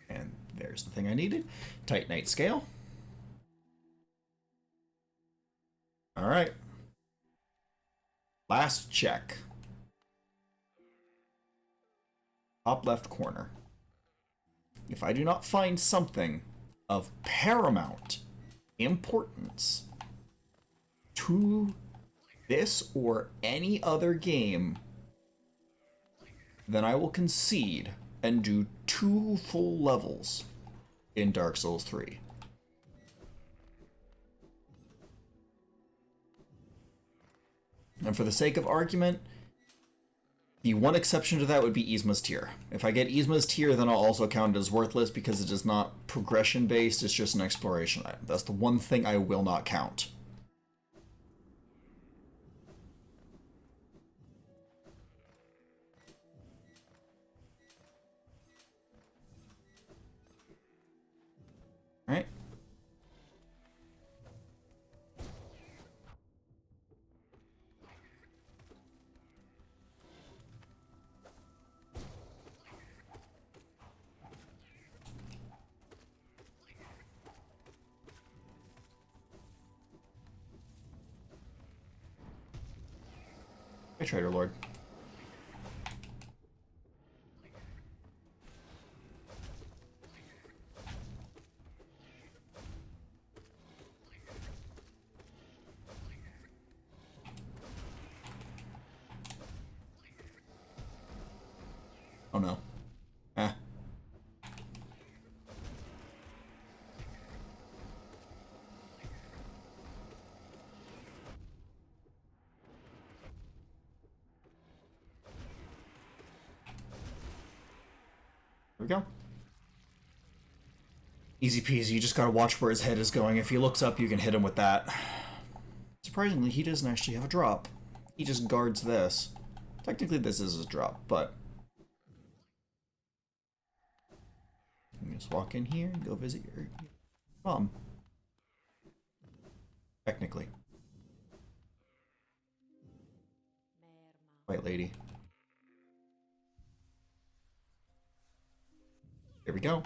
Speaker 1: And there's the thing I needed. Titanite scale. Alright. Last check. Top left corner. If I do not find something of paramount importance to this or any other game, then I will concede and do 2 full levels in Dark Souls 3. And for the sake of argument, the one exception to that would be Yzma's Tear. If I get Yzma's Tear, then I'll also count it as worthless because it is not progression-based, it's just an exploration item. That's the one thing I will not count. Alright. Hey, Trader Lord. Oh no. Ah. There we go. Easy peasy, you just gotta watch where his head is going. If he looks up, you can hit him with that. Surprisingly, he doesn't actually have a drop. He just guards this. Technically, this is a drop, but... You just walk in here and go visit your mom. Technically. White lady. Here we go.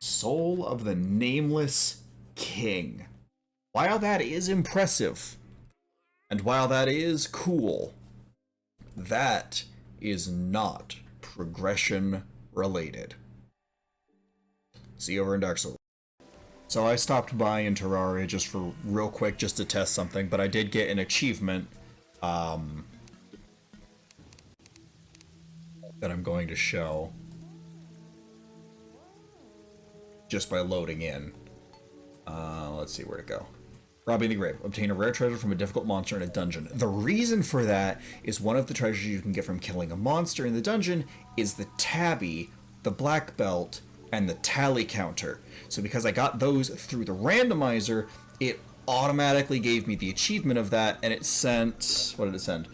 Speaker 1: Soul of the Nameless King. While that is impressive, and while that is cool, that is not progression related. See you over in Dark Souls. So I stopped by in Terraria just for real quick, just to test something, but I did get an achievement that I'm going to show just by loading in. Let's see where to go. Robbing the Grave. Obtain a rare treasure from a difficult monster in a dungeon. The reason for that is one of the treasures you can get from killing a monster in the dungeon is the tabby, the black belt, and the tally counter. So because I got those through the randomizer, it automatically gave me the achievement of that, and it sent... what did it send?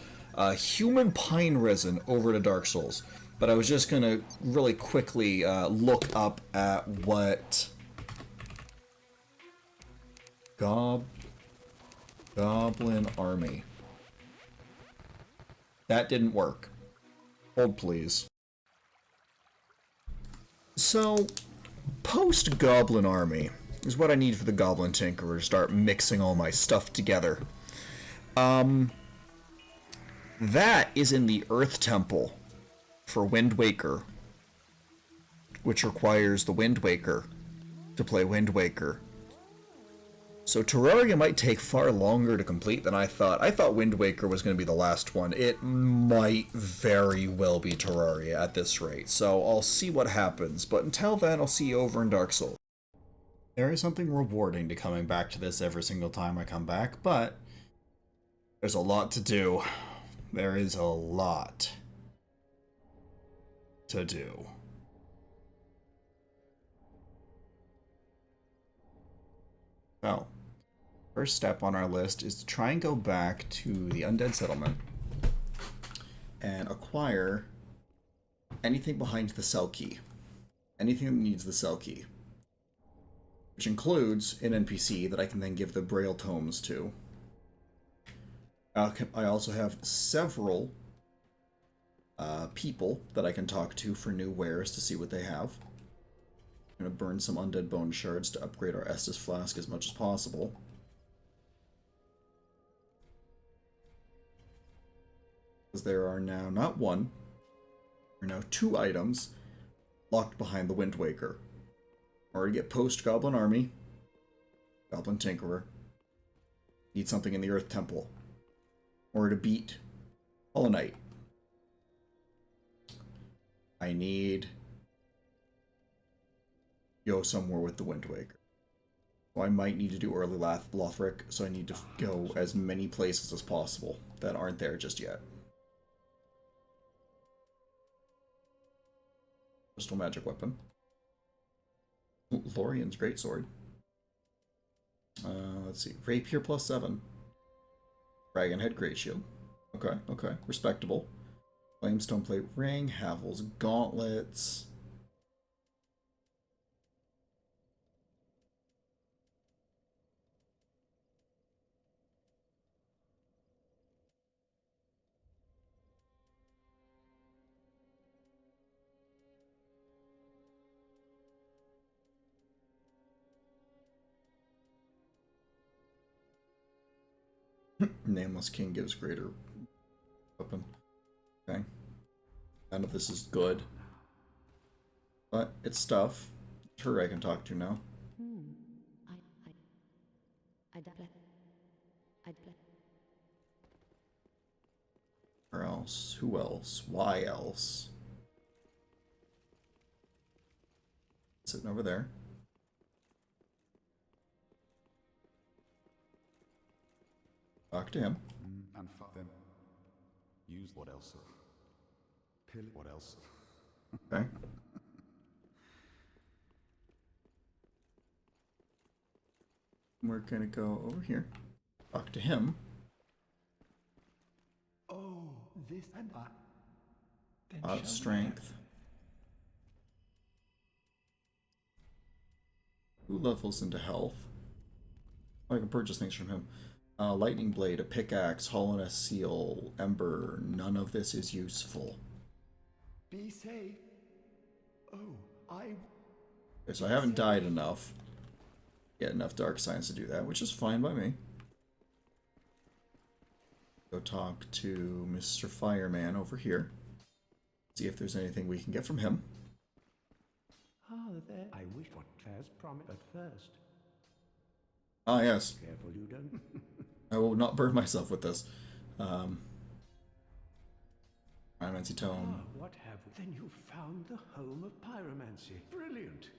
Speaker 1: Human pine resin over to Dark Souls. But I was just gonna really quickly look up at what... Goblin Army. That didn't work. Hold please. So, post-Goblin Army is what I need for the Goblin Tinkerer to start mixing all my stuff together. That is in the Earth Temple for Wind Waker, which requires the Wind Waker to play Wind Waker. So Terraria might take far longer to complete than I thought. I thought Wind Waker was going to be the last one. It might very well be Terraria at this rate, so I'll see what happens. But until then, I'll see you over in Dark Souls. There is something rewarding to coming back to this every single time I come back, but there's a lot to do. There is a lot to do. So, first step on our list is to try and go back to the Undead Settlement and acquire anything behind the cell key. Anything that needs the cell key. Which includes an NPC that I can then give the Braille Tomes to. I also have several people that I can talk to for new wares to see what they have. I'm going to burn some Undead Bone Shards to upgrade our Estus Flask as much as possible. Because there are now not one, there are now 2 items locked behind the Wind Waker. In order to get post-Goblin Army, Goblin Tinkerer, need something in the Earth Temple. In order to beat Hollow Knight, I need go somewhere with the Wind Waker. So I might need to do early Lothric, so I need to go as many places as possible that aren't there just yet. Crystal Magic Weapon. Lorian's Greatsword. Let's see. Rapier +7. Dragonhead Great Shield. Okay, okay. Respectable. Flamestone Plate Ring. Havel's Gauntlets. Nameless King gives greater weapon. Okay. None of this is good. But it's stuff. It's her I can talk to now. Or else? Who else? Why else? Sitting over there. Talk to him.
Speaker 6: And fuck them. Use what else? Pill what else?
Speaker 1: Okay. We're gonna go over here. Talk to him.
Speaker 6: Oh, this and that. Then shall we
Speaker 1: Strength. 2 levels into health. I can purchase things from him. Lightning blade, a pickaxe, hollowness seal, ember. None of this is useful.
Speaker 6: Be safe. Oh, I.
Speaker 1: Okay, so I haven't died enough. Get enough dark signs to do that, which is fine by me. Go talk to Mr. Fireman over here. See if there's anything we can get from him.
Speaker 7: Ah, there. I wish what Claire's promised at first.
Speaker 1: Ah, yes.
Speaker 7: Careful you don't.
Speaker 1: I will not burn myself with this. Pyromancy tome.
Speaker 7: Ah, what have we? Then you found the home of pyromancy. Brilliant.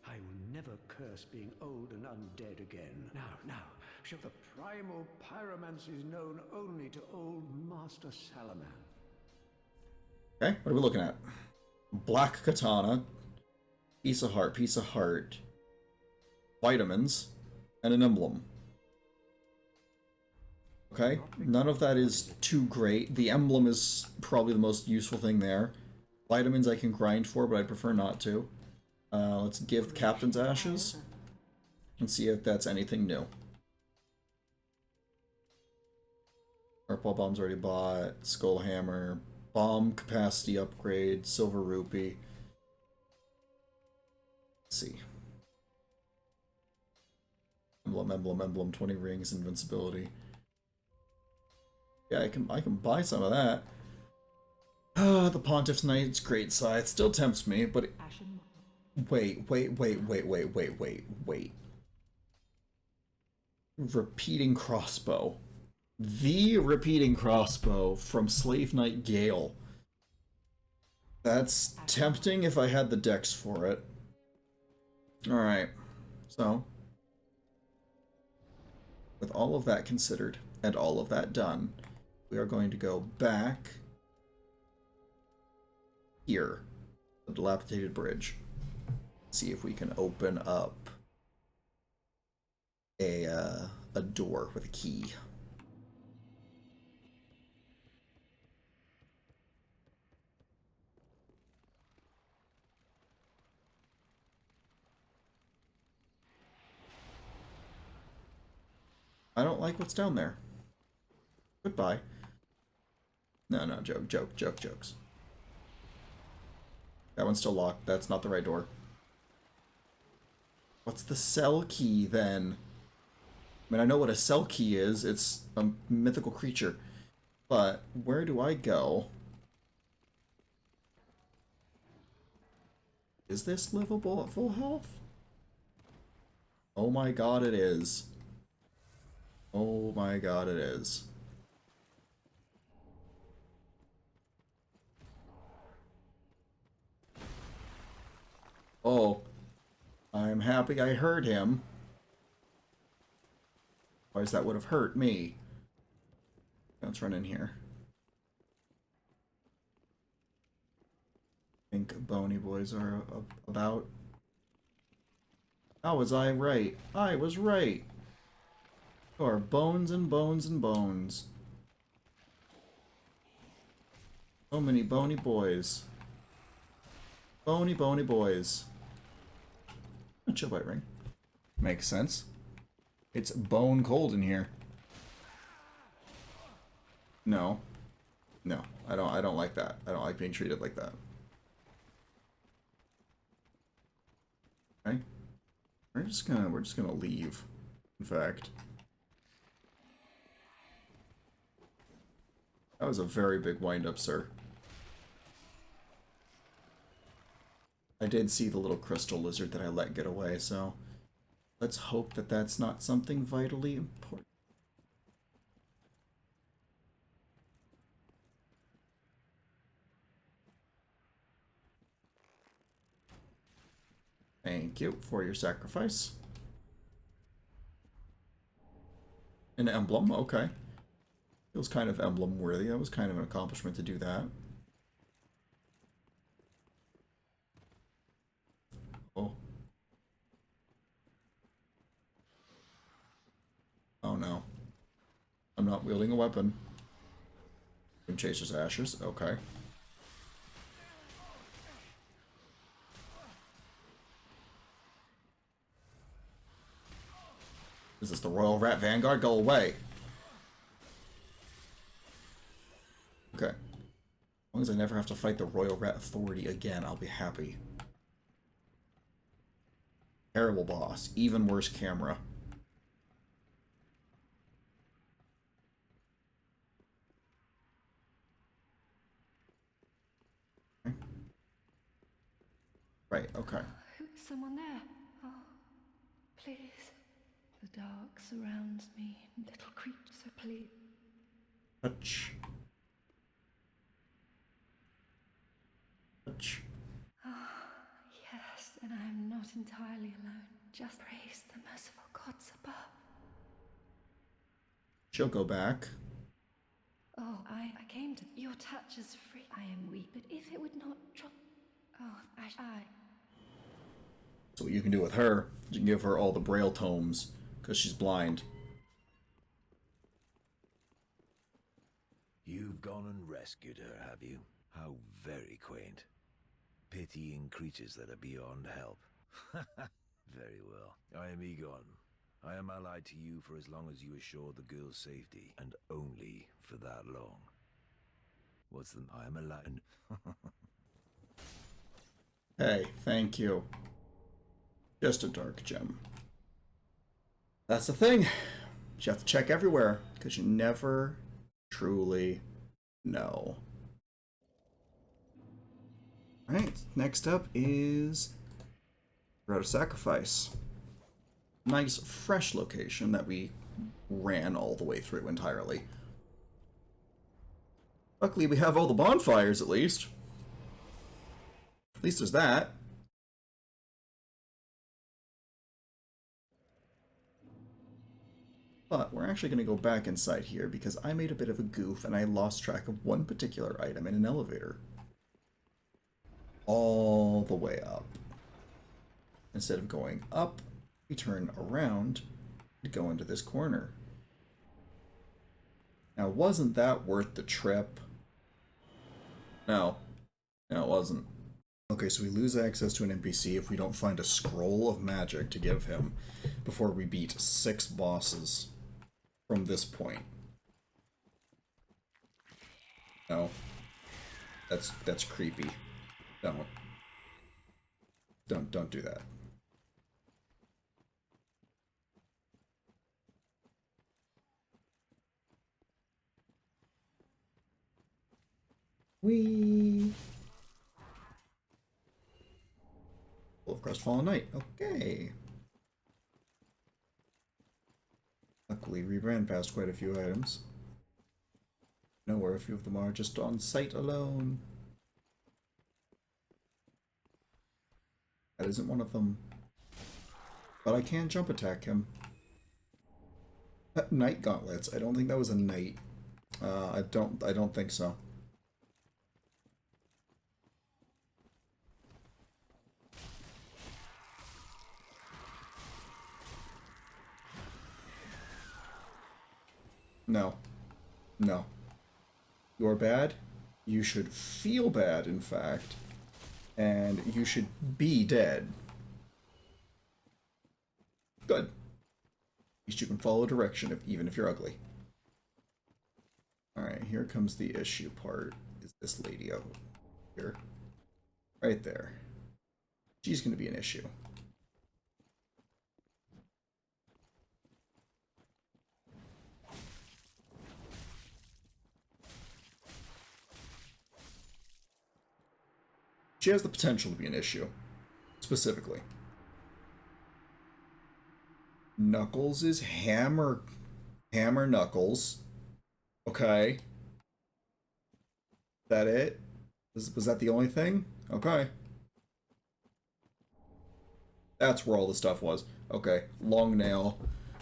Speaker 7: I will never curse being old and undead again. Now, show the primal pyromancies known only to old Master Salaman.
Speaker 1: Okay, what are we looking at? Black katana, piece of heart, vitamins, and an emblem. Okay, none of that is too great. The emblem is probably the most useful thing there. Vitamins I can grind for, but I prefer not to. Let's give Captain's Ashes and see if that's anything new. Purple bomb's already bought. Skull hammer, bomb capacity upgrade, silver rupee. Let's see. Emblem, 20 rings, invincibility. Yeah, I can buy some of that. The Pontiff's Knight's great scythe still tempts me, but wait. Repeating crossbow. The repeating crossbow from Slave Knight Gale. That's tempting if I had the dex for it. Alright, so with all of that considered and all of that done, we are going to go back here, the dilapidated bridge. See if we can open up a door with a key. I don't like what's down there. Goodbye. No, jokes. That one's still locked. That's not the right door. What's the cell key, then? I mean, I know what a cell key is. It's a mythical creature. But where do I go? Is this livable at full health? Oh my god, it is. Oh my god, it is. Oh, I'm happy I heard him. Otherwise that would have hurt me. Let's run in here. I think bony boys are about. How was I right? I was right. There are bones and bones and bones. So many bony boys. Bony boys. A chill bite ring. Makes sense. It's bone cold in here. No. I don't like that. I don't like being treated like that. Okay. We're just gonna leave. In fact. That was a very big wind-up, sir. I did see the little crystal lizard that I let get away, so let's hope that that's not something vitally important. Thank you for your sacrifice. An emblem, okay. Feels kind of emblem worthy. That was kind of an accomplishment to do that. Oh. Oh no. I'm not wielding a weapon. Chaser's Ashes, okay. Is this the Royal Rat Vanguard? Go away. Okay. As long as I never have to fight the Royal Rat Authority again, I'll be happy. Terrible boss. Even worse camera. Okay. Right, okay.
Speaker 8: Someone there? Oh, please. The dark surrounds me, little creature, so please.
Speaker 1: Touch. Touch.
Speaker 8: Ah, yes, and I am not entirely alone. Just praise the merciful gods above.
Speaker 1: She'll go back.
Speaker 8: Oh, I came to... Your touch is free. I am weak, but if it would not drop... Oh, I...
Speaker 1: So what you can do with her, you can give her all the Braille tomes, because she's blind.
Speaker 9: You've gone and rescued her, have you? How very quaint. Pitying creatures that are beyond help. Very well. I am Egon. I am allied to you for as long as you assure the girl's safety, and only for that long. What's the... I am allied...
Speaker 1: Hey, thank you. Just a dark gem. That's the thing. You have to check everywhere, because you never truly know. Alright, next up is Road of Sacrifice. Nice, fresh location that we ran all the way through entirely. Luckily, we have all the bonfires, at least. At least there's that. But we're actually going to go back inside here because I made a bit of a goof and I lost track of one particular item in an elevator. All the way up. Instead of going up, we turn around to go into this corner. Now, wasn't that worth the trip? No. No, it wasn't. Okay, so we lose access to an NPC if we don't find a scroll of magic to give him before we beat 6 bosses from this point. No. That's creepy. Don't do that. Full of Crestfallen Knight. Okay. Luckily, we ran past quite a few items. Know where a few of them are just on sight alone. That isn't one of them. But I can jump attack him. Knight gauntlets. I don't think that was a knight. I don't think so. No. No. You're bad. You should feel bad, in fact. And you should be dead. Good. At least you can follow direction, even if you're ugly. Alright, here comes the issue part. Is this lady over here? Right there. She's going to be an issue. She has the potential to be an issue, specifically. Knuckles is Hammer Knuckles. Okay. That it? Was that the only thing? Okay. That's where all the stuff was. Okay. Long nail,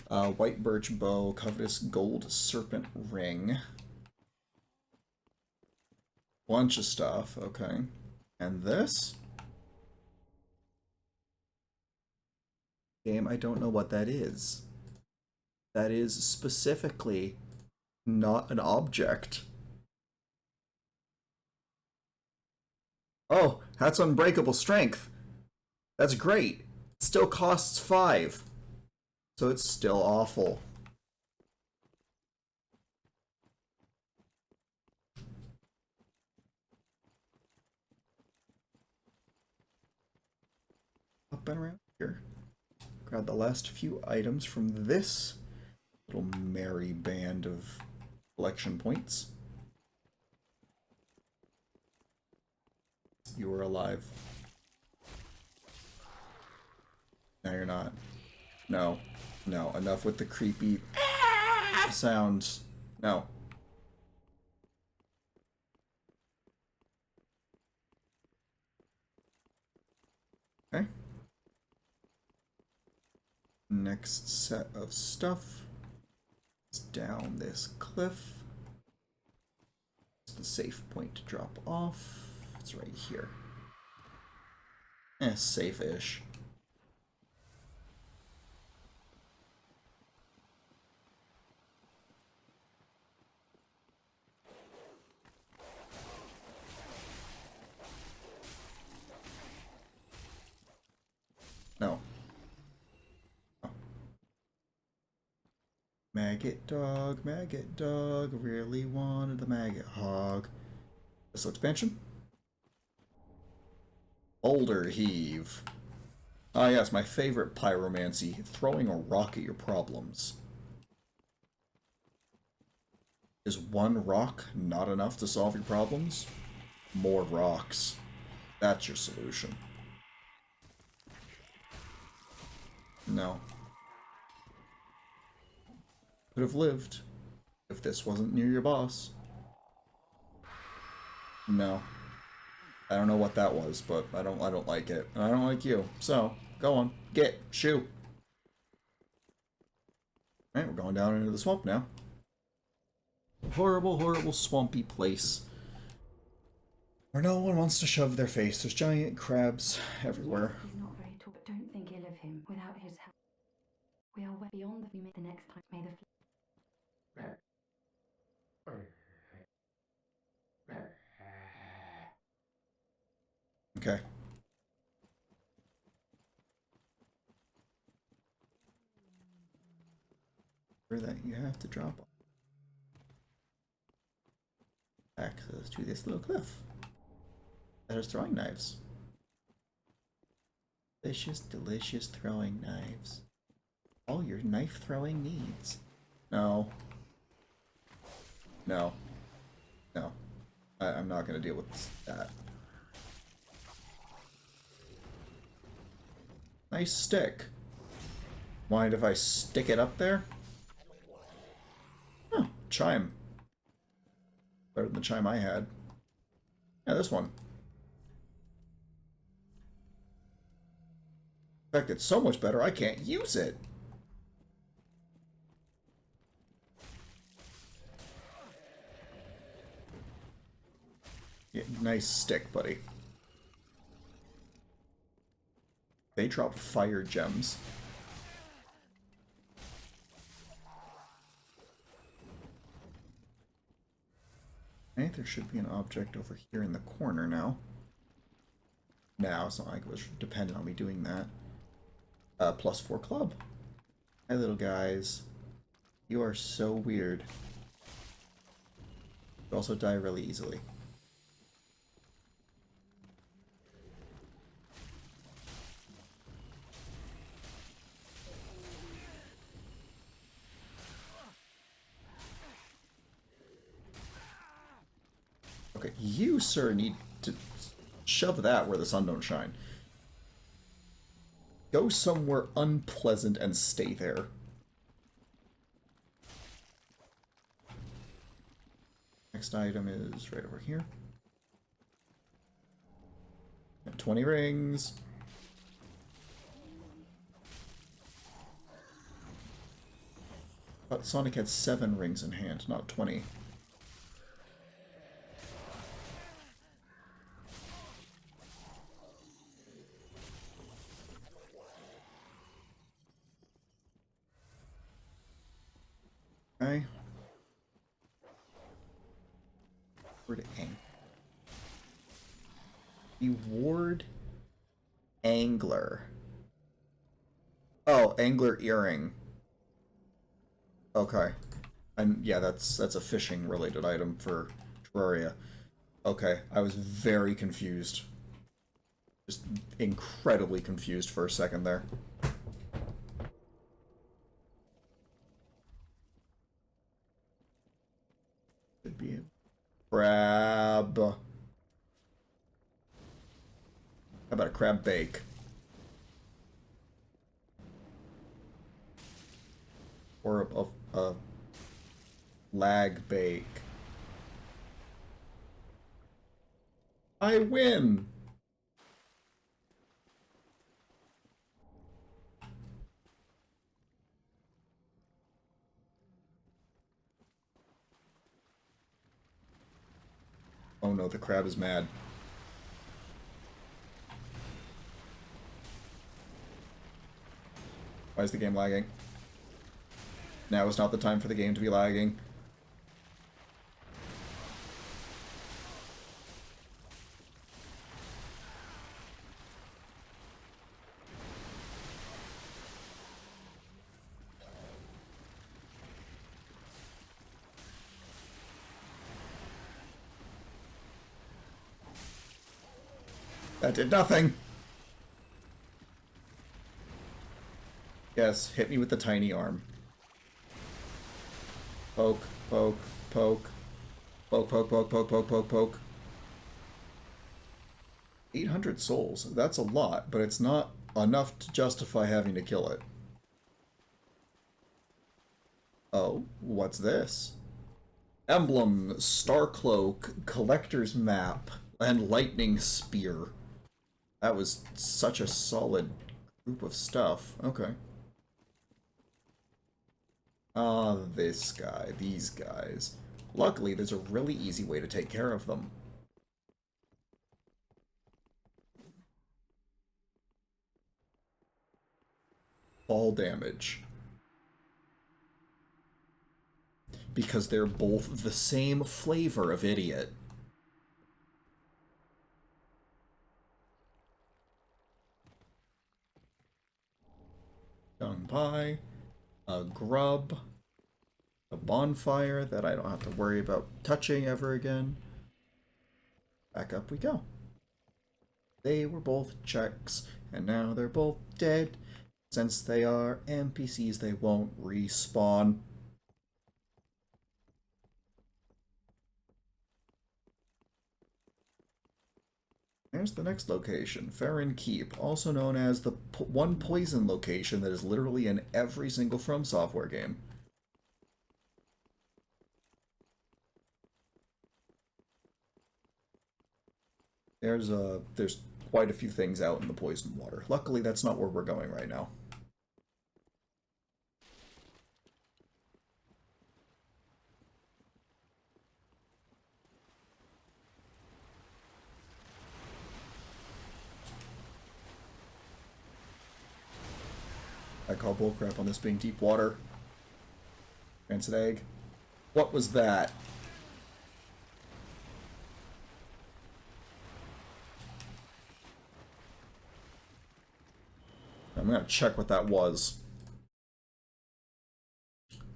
Speaker 1: white birch bow, covetous gold serpent ring. Bunch of stuff. Okay. And this? Game, I don't know what that is. That is specifically not an object. Oh, that's unbreakable strength. That's great. It still costs 5. So it's still awful. Up and around here. Grab the last few items from this little merry band of collection points. You are alive. No, you're not. No. No. Enough with the creepy sounds. No. Okay. Next set of stuff is down this cliff. It's the safe point to drop off. It's right here. Safe-ish. No. Oh. Maggot dog, really wanted the maggot hog. This expansion? Boulder heave. Ah yes, my favorite pyromancy, throwing a rock at your problems. Is one rock not enough to solve your problems? More rocks. That's your solution. No. Could have lived if this wasn't near your boss. No. I don't know what that was, but I don't like it. And I don't like you. So, go on. Shoo. Alright, we're going down into the swamp now. Horrible, horrible swampy place. Where no one wants to shove their face. There's giant crabs everywhere.
Speaker 8: He's not very tall, but don't think ill of him without his help. We are well beyond the next time. May the
Speaker 1: Okay. For that you have to drop access to this little cliff that is throwing knives. Delicious, delicious throwing knives. All your knife throwing needs. No. No. No. I'm not gonna deal with that. Nice stick. Mind if I stick it up there? Oh, chime. Better than the chime I had. Yeah, this one. In fact, it's so much better I can't use it. Yeah, nice stick, buddy. They drop fire gems. I think there should be an object over here in the corner now. Now, it's not like it was dependent on me doing that. +4 club. Hi, little guys. You are so weird. You also die really easily. Okay, you, sir, need to shove that where the sun don't shine. Go somewhere unpleasant and stay there. Next item is right over here. And 20 rings. But Sonic had 7 rings in hand, not 20. Okay. Word Reward Angler. Oh, Angler Earring. Okay. And yeah, that's a fishing related item for Terraria. Okay, I was very confused. Just incredibly confused for a second there. Should be a crab. How about a crab bake? Or a lag bake. I win! Oh no, the crab is mad. Why is the game lagging? Now is not the time for the game to be lagging. That did nothing! Yes, hit me with the tiny arm. Poke, poke, poke. Poke, poke, poke, poke, poke, poke, poke. 800 souls. That's a lot, but it's not enough to justify having to kill it. Oh, what's this? Emblem, Starcloak, Collector's Map, and Lightning Spear. That was such a solid group of stuff. Okay. Ah, this guy, these guys. Luckily, there's a really easy way to take care of them. Fall damage. Because they're both the same flavor of idiot. Dung pie, a grub, a bonfire that I don't have to worry about touching ever again. Back up we go. They were both checks, and now they're both dead. Since they are NPCs, they won't respawn. There's the next location, Farron Keep, also known as the one poison location that is literally in every single From Software game. There's quite a few things out in the poison water. Luckily, that's not where we're going right now. I call bullcrap on this being deep water. Rancid egg. What was that? I'm gonna check what that was.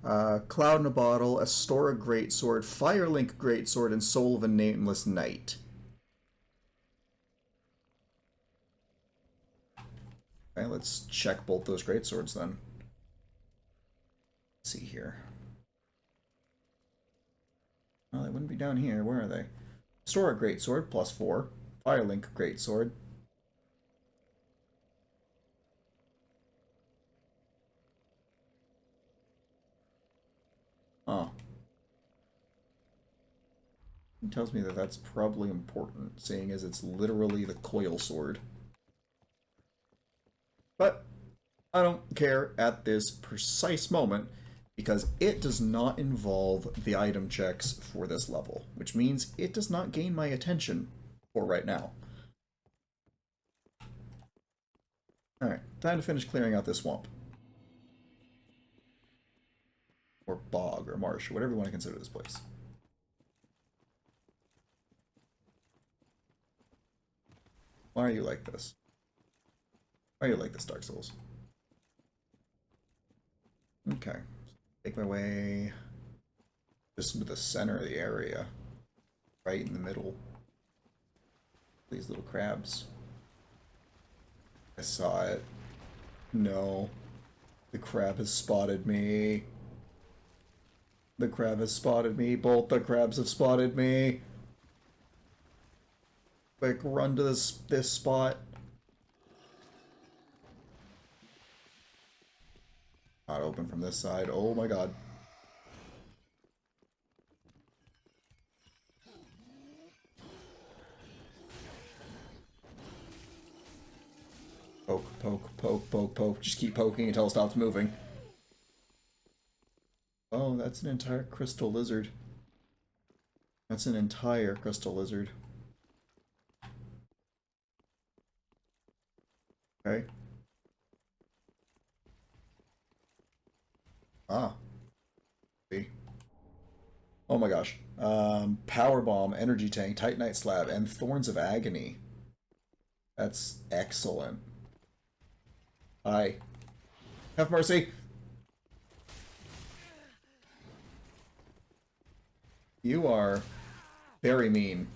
Speaker 1: Cloud in a Bottle, Astora Greatsword, Firelink Greatsword, and Soul of a Nameless Knight. Okay, let's check both those greatswords then. Let's see here. Well, they wouldn't be down here. Where are they? Astora Greatsword, +4. Firelink Greatsword. Oh. It tells me that that's probably important, seeing as it's literally the coil sword. But I don't care at this precise moment, because it does not involve the item checks for this level, which means it does not gain my attention for right now. Alright, time to finish clearing out this swamp. Or bog, or marsh, or whatever you want to consider this place. Why are you like this? Why are you like this, Dark Souls? Okay. Make my way just into the center of the area. Right in the middle. These little crabs. I saw it. No. The crab has spotted me. The crab has spotted me. Both the crabs have spotted me. Quick, run to this spot. Not open from this side. Oh my god. Poke, poke, poke, poke, poke. Just keep poking until it stops moving. Oh, that's an entire crystal lizard. That's an entire crystal lizard. Okay. Ah. See. Oh my gosh. Power Bomb, Energy Tank, Titanite Slab, and Thorns of Agony. That's excellent. Hi. Have mercy. You are very mean.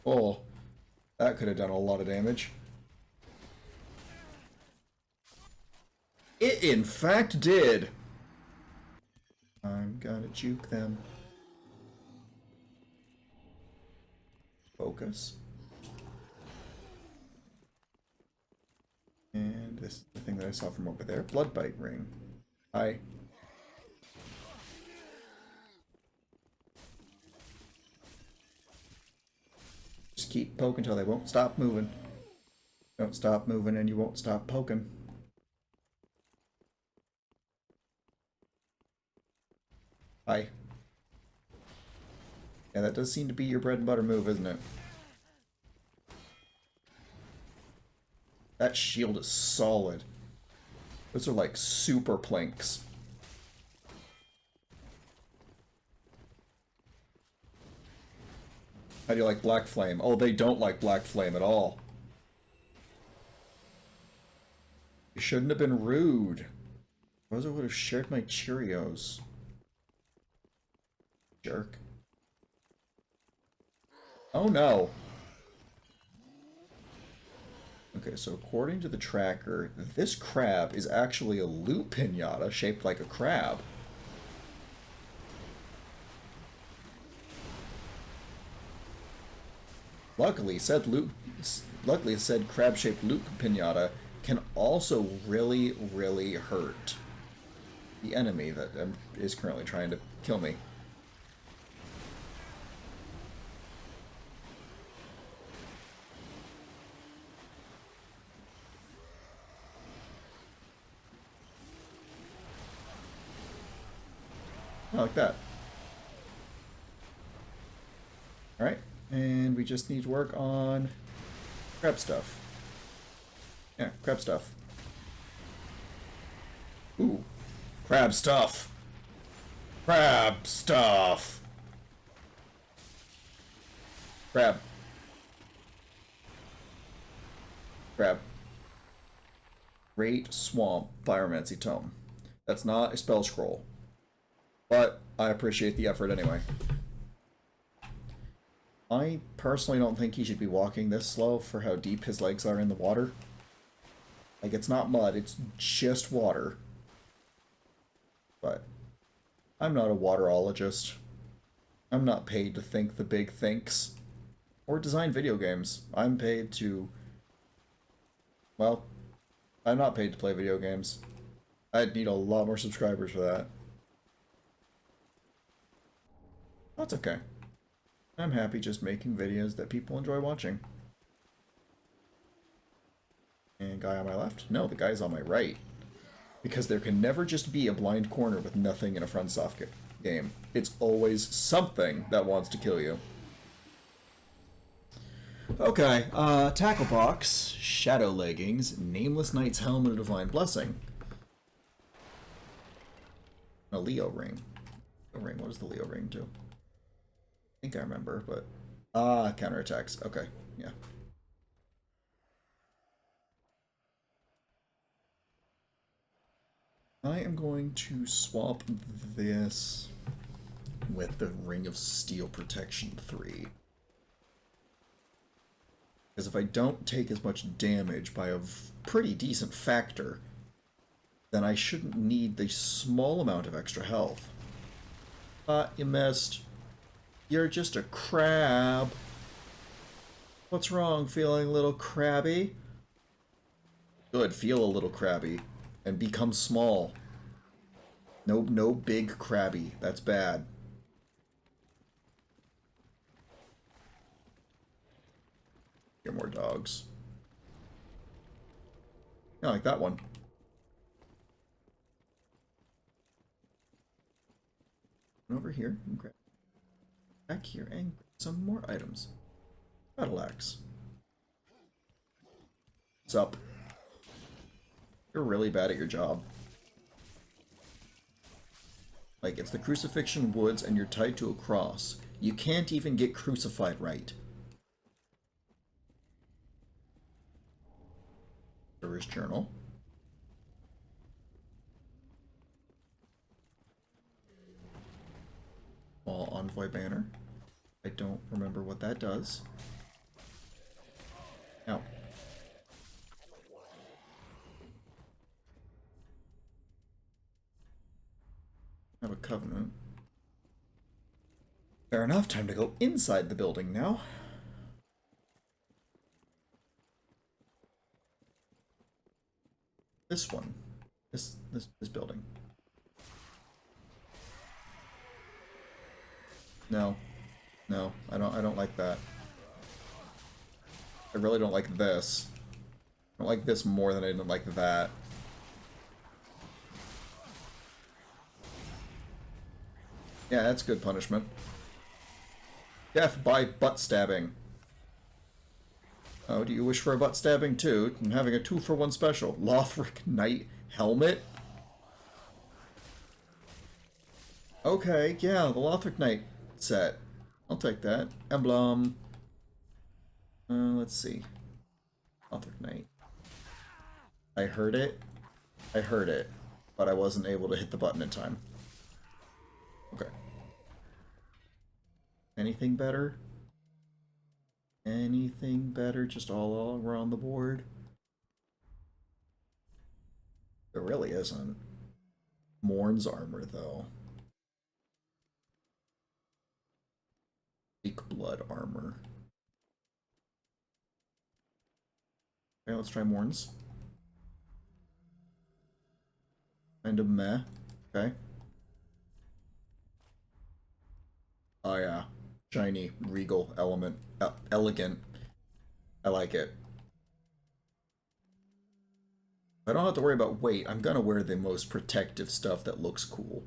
Speaker 1: Oh, that could have done a lot of damage. It in fact did. I'm gonna juke them. Focus. And this is the thing that I saw from over there. Bloodbite ring. Hi. Just keep poking until they won't stop moving. Don't stop moving and you won't stop poking. Hi. Yeah, that does seem to be your bread and butter move, isn't it? That shield is solid. Those are like super planks. How do you like Black Flame? Oh, they don't like Black Flame at all. You shouldn't have been rude. Otherwise I would have shared my Cheerios. Jerk. Oh no. Okay, so according to the tracker, this crab is actually a loot pinata shaped like a crab. Luckily, said crab-shaped loot pinata can also really, really hurt the enemy that is currently trying to kill me. Like that. Alright, and we just need to work on crab stuff. Yeah, crab stuff. Ooh, crab stuff. Crab stuff. Crab. Crab. Great Swamp Pyromancy Tome. That's not a spell scroll. But I appreciate the effort anyway. I personally don't think he should be walking this slow for how deep his legs are in the water. Like, it's not mud, it's just water. But I'm not a waterologist. I'm not paid to think the big thinks. Or design video games. I'm paid to... Well, I'm not paid to play video games. I'd need a lot more subscribers for that. That's okay. I'm happy just making videos that people enjoy watching. And guy on my left? No, the guy's on my right. Because there can never just be a blind corner with nothing in a FromSoft game. It's always something that wants to kill you. Okay, tackle box, shadow leggings, nameless knight's helmet of divine blessing. A Leo ring. What does the Leo ring do? I think I remember, but... Ah, counterattacks. Okay, yeah. I am going to swap this with the Ring of Steel Protection 3. Because if I don't take as much damage by a pretty decent factor, then I shouldn't need the small amount of extra health. You missed. You're just a crab. What's wrong? Feeling a little crabby? Good, feel a little crabby. And become small. No big crabby. That's bad. Here, more dogs. I like that one. Over here, and grab back here and grab some more items. Battle axe. What's up? You're really bad at your job. Like, it's the Crucifixion Woods and you're tied to a cross. You can't even get crucified right. Server's Journal. Small Envoy Banner. I don't remember what that does. Now. Have a covenant. Fair enough, time to go inside the building now. This one. This building. No. No, I don't like that. I really don't like this. I don't like this more than I didn't like that. Yeah, that's good punishment. Death by butt stabbing. Oh, do you wish for a butt stabbing too? I'm having a 2-for-1 special. Lothric Knight helmet? Okay, yeah, the Lothric Knight set. I'll take that. Emblem. Let's see. Lothric Knight. I heard it. I heard it. But I wasn't able to hit the button in time. Okay. Anything better? Anything better just all around the board? There really isn't. Morn's armor, though. Fake blood armor. Okay, let's try Morn's. Kind of meh. Okay. Oh yeah. Shiny, regal, element, elegant. I like it. I don't have to worry about weight. I'm gonna wear the most protective stuff that looks cool.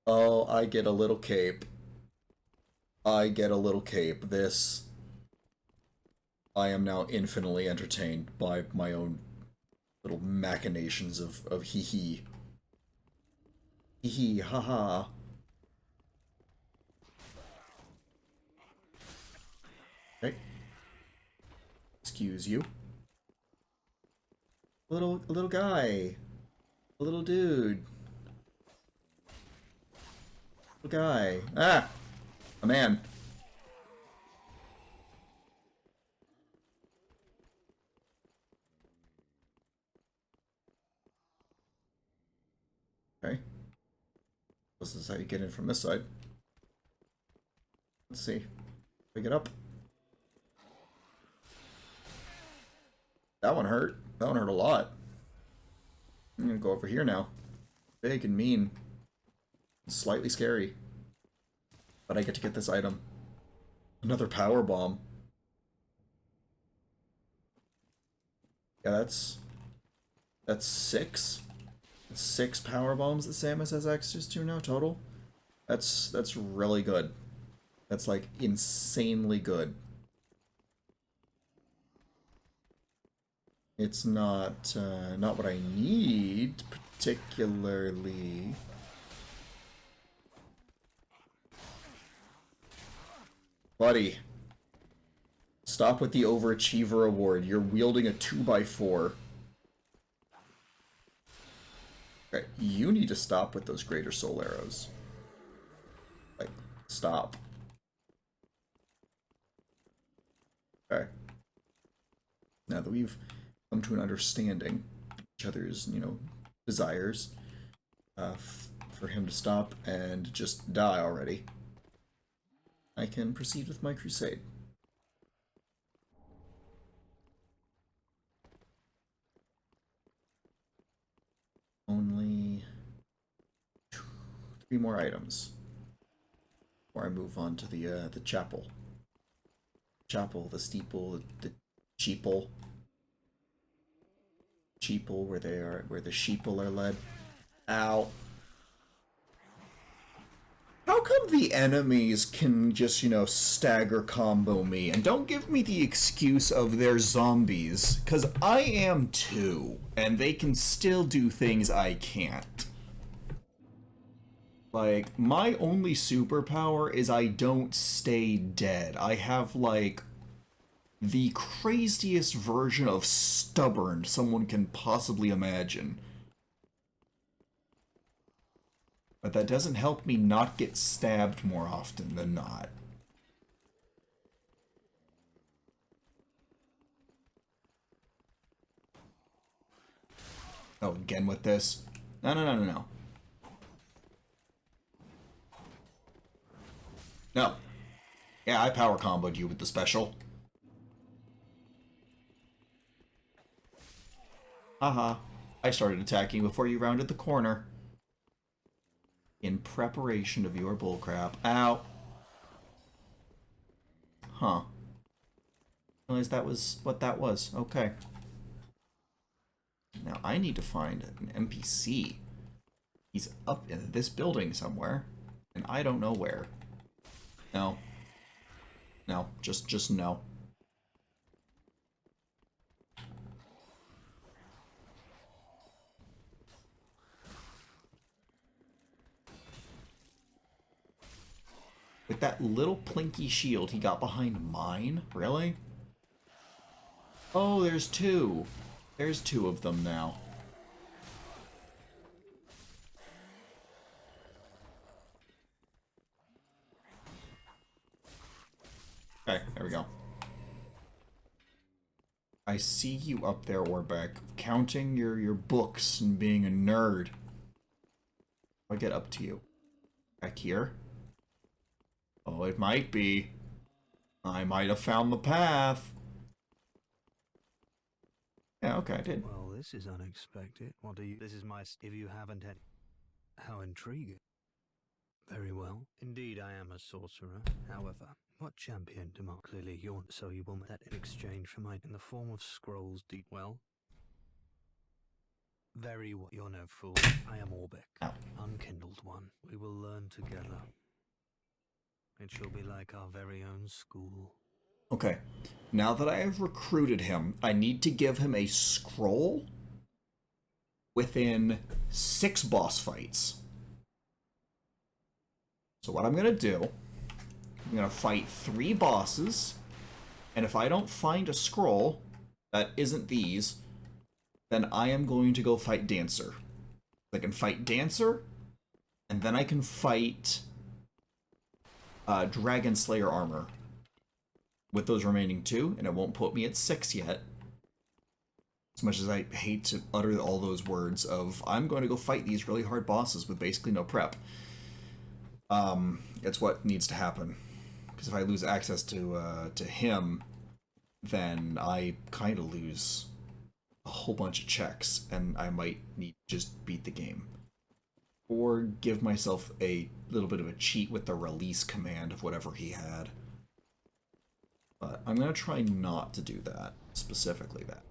Speaker 1: Oh, I get a little cape. I get a little cape. This... I am now infinitely entertained by my own little machinations of hee-hee. Hee-hee, haha. Okay. Excuse you. A little guy. A little dude. Little guy. Ah! A man. Okay. This is how you get in from this side. Let's see. Pick it up. That one hurt. That one hurt a lot. I'm gonna go over here now. Big and mean. Slightly scary. But I get to get this item. Another power bomb. Yeah, that's 6. That's 6 power bombs that Samus has access to now total. That's really good. That's like insanely good. It's not what I need particularly. Stop with the overachiever award. You're wielding a 2x4. Okay, you need to stop with those greater soul arrows. Like, stop. Okay. Now that we've come to an understanding of each other's, you know, desires, for him to stop and just die already, I can proceed with my crusade. Only 3 more items before I move on to the chapel. Chapel, the steeple, the cheeple. Cheeple, where the sheeple are led. Ow. How come the enemies can just, you know, stagger combo me? And don't give me the excuse of they're zombies, because I am too, and they can still do things I can't. Like, my only superpower is I don't stay dead. I have, like, the craziest version of stubborn someone can possibly imagine. But that doesn't help me not get stabbed more often than not. Oh, again with this? No, no, no, no, no. No. Yeah, I power comboed you with the special. Haha. I started attacking before you rounded the corner. In preparation of your bullcrap. Ow. Huh. Realized that was what that was. Okay. Now I need to find an NPC. He's up in this building somewhere, and I don't know where. No. No, just no. With that little plinky shield he got behind mine? Really? Oh, there's 2. There's 2 of them now. Okay, there we go. I see you up there, Orbeck, counting your books and being a nerd. I'll get up to you. Back here? Oh, it might be. I might have found the path. Yeah, okay, I did.
Speaker 7: Well, this is unexpected. What do you... This is my... If you haven't had... How intriguing. Very well. Indeed, I am a sorcerer. However, what champion demand? Clearly, you're... So you will make that in exchange for my... In the form of scrolls, well? Very well. You're no fool. I am Orbeck.
Speaker 1: Ow.
Speaker 7: Unkindled one. We will learn together. It shall be like our very own school.
Speaker 1: Okay, now that I have recruited him, I need to give him a scroll within 6 boss fights. So what I'm going to do, I'm going to fight 3 bosses, and if I don't find a scroll that isn't these, then I am going to go fight Dancer. I can fight Dancer, and then I can fight Dragon Slayer armor with those remaining 2, and it won't put me at 6 yet. As much as I hate to utter all those words of, I'm going to go fight these really hard bosses with basically no prep. It's what needs to happen. Because if I lose access to him, then I kind of lose a whole bunch of checks, and I might need to just beat the game. Or give myself a little bit of a cheat with the release command of whatever he had. But I'm going to try not to do that, specifically that.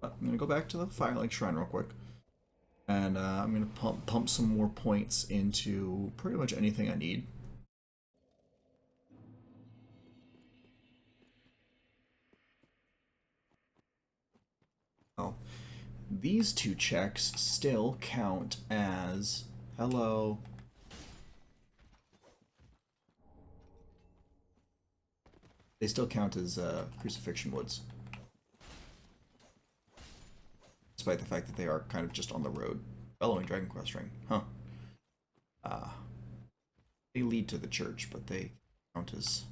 Speaker 1: But I'm going to go back to the Firelight Shrine real quick. And I'm going to pump some more points into pretty much anything I need. Oh, these 2 checks still count as... Hello. They still count as Crucifixion Woods. Despite the fact that they are kind of just on the road. Bellowing Dragon Quest ring. Huh. They lead to the church, but they count as...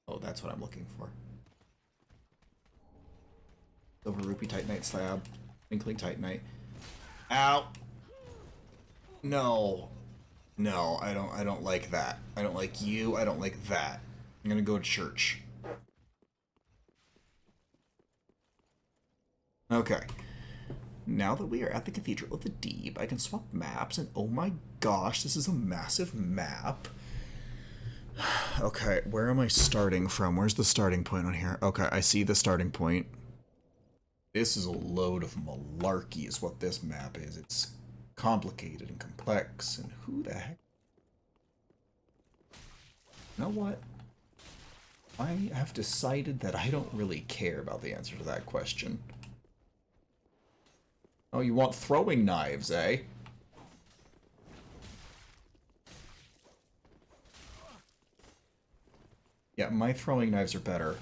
Speaker 1: Oh, that's what I'm looking for. Silver Rupee Titanite Slab. Twinkling Titanite. Ow! No. No, I don't like that. I don't like you, I don't like that. I'm gonna go to church. Okay. Now that we are at the Cathedral of the Deep, I can swap maps, and oh my gosh, this is a massive map. Okay, where am I starting from? Where's the starting point on here? Okay, I see the starting point. This is a load of malarkey is what this map is. It's complicated and complex, and who the heck? You know what? I have decided that I don't really care about the answer to that question. Oh, you want throwing knives, eh? Yeah, my throwing knives are better.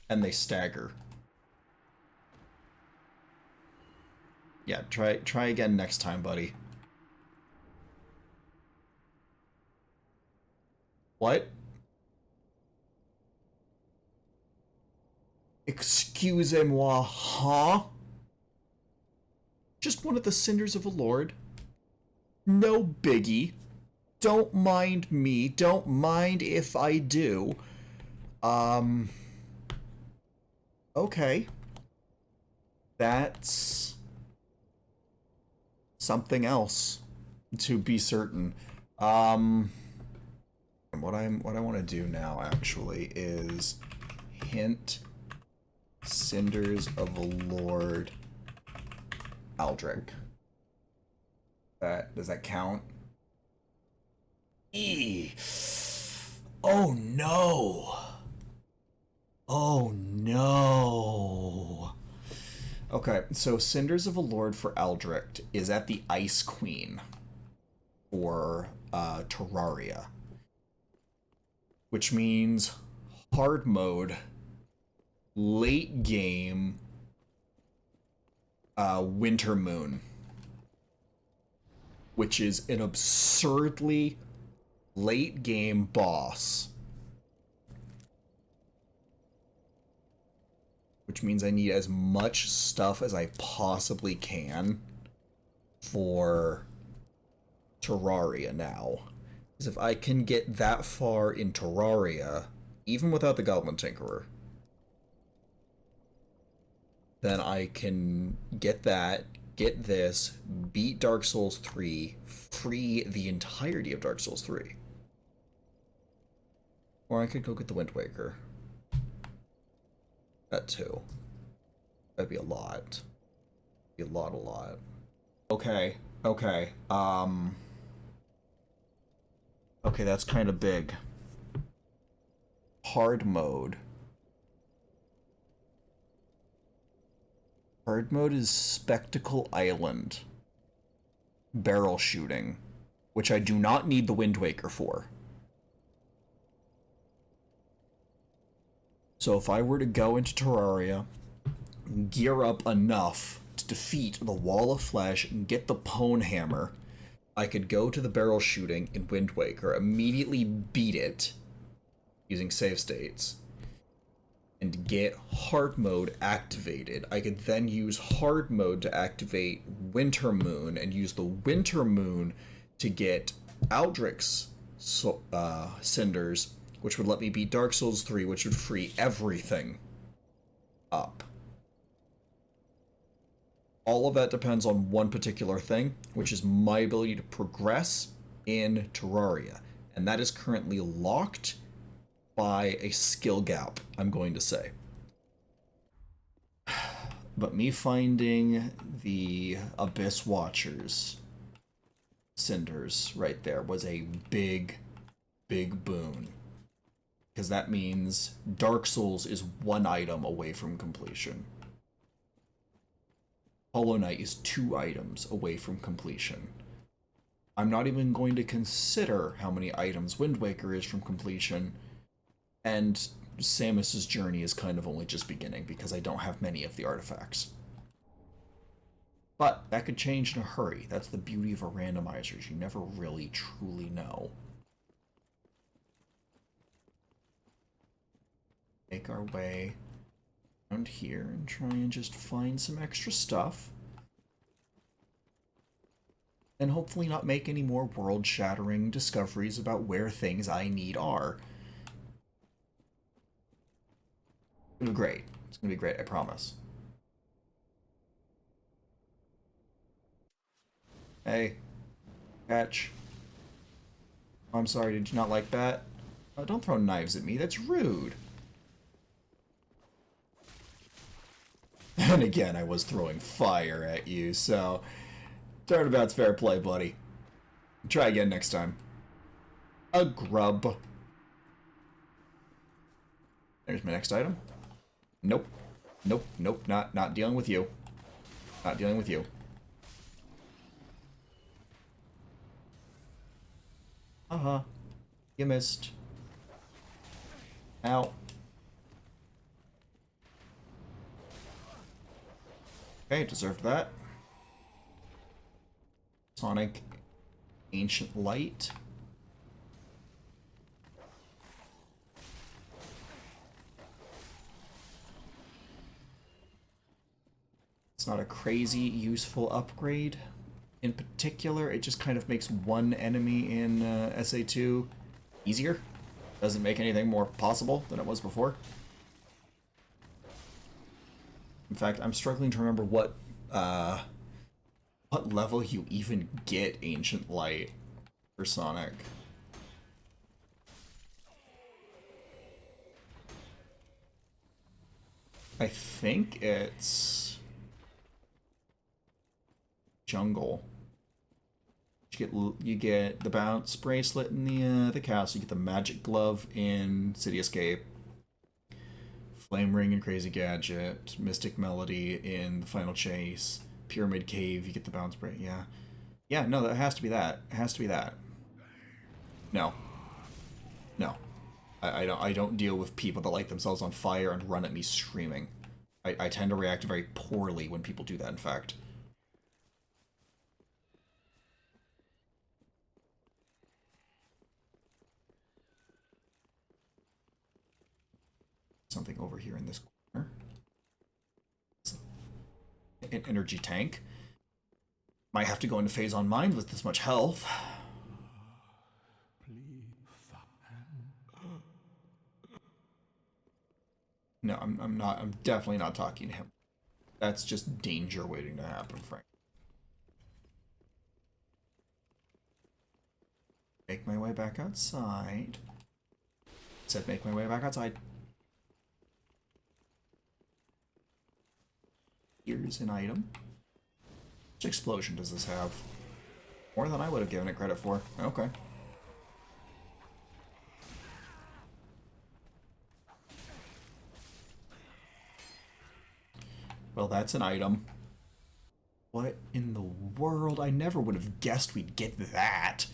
Speaker 1: And they stagger. Yeah, try again next time, buddy. What? Excusez-moi, huh? Just one of the cinders of a lord. No biggie. Don't mind me. Don't mind if I do. Okay. That's something else, to be certain. What I want to do now actually is hint Cinders of a Lord Aldrich. Does that count? Oh no! Oh no! Okay, so Cinders of a Lord for Aldrich is at the Ice Queen for Terraria. Which means hard mode, late game, Winter Moon. Which is an absurdly late game boss. Which means I need as much stuff as I possibly can for Terraria now. Because if I can get that far in Terraria, even without the Goblin Tinkerer, then I can get that, get this, beat Dark Souls 3, free the entirety of Dark Souls 3. Or I could go get the Wind Waker. That too. That'd be a lot. Be a lot. Okay. Okay, that's kind of big. Hard mode. Hard mode is Spectacle Island. Barrel shooting. Which I do not need the Wind Waker for. So if I were to go into Terraria, gear up enough to defeat the Wall of Flesh and get the Pwn Hammer, I could go to the barrel shooting in Wind Waker, immediately beat it using save states, and get hard mode activated. I could then use hard mode to activate Winter Moon and use the Winter Moon to get Aldrich's Cinders, which would let me beat Dark Souls 3, which would free everything up. All of that depends on one particular thing, which is my ability to progress in Terraria. And that is currently locked by a skill gap, I'm going to say. But me finding the Abyss Watchers Cinders right there was a big boon. Because that means Dark Souls is one item away from completion. Hollow Knight is 2 items away from completion. I'm not even going to consider how many items Wind Waker is from completion, and Samus's journey is kind of only just beginning because I don't have many of the artifacts. But that could change in a hurry. That's the beauty of a randomizer. You never really truly know. Make our way around here and try and just find some extra stuff. And hopefully not make any more world-shattering discoveries about where things I need are. It's gonna be great. It's gonna be great, I promise. Hey. Catch. Oh, I'm sorry, did you not like that? Oh, don't throw knives at me, that's rude. And again, I was throwing fire at you, so... Turnabout's fair play, buddy. Try again next time. A grub. There's my next item. Nope. Nope, nope, not dealing with you. Not dealing with you. Uh-huh. You missed. Ow. Okay, deserved that. Sonic Ancient Light. It's not a crazy useful upgrade. In particular, it just kind of makes one enemy in SA2 easier. Doesn't make anything more possible than it was before. In fact, I'm struggling to remember what level you even get Ancient Light for Sonic. I think it's Jungle. You get the bounce bracelet in the castle. You get the magic glove in City Escape. Flame Ring and Crazy Gadget. Mystic Melody in the Final Chase. Pyramid Cave. You get the bounce bracelet. Yeah, yeah. No, that has to be that. It has to be that. No. No. I don't deal with people that light themselves on fire and run at me screaming. I tend to react very poorly when people do that. In fact. Something over here in this corner. An energy tank. Might have to go into phase on mind with this much health. No, I'm not. I'm definitely not talking to him. That's just danger waiting to happen, Frank. Make my way back outside. Said make my way back outside. Here's an item. Which explosion does this have? More than I would have given it credit for. Okay. Well, that's an item. What in the world? I never would have guessed we'd get that.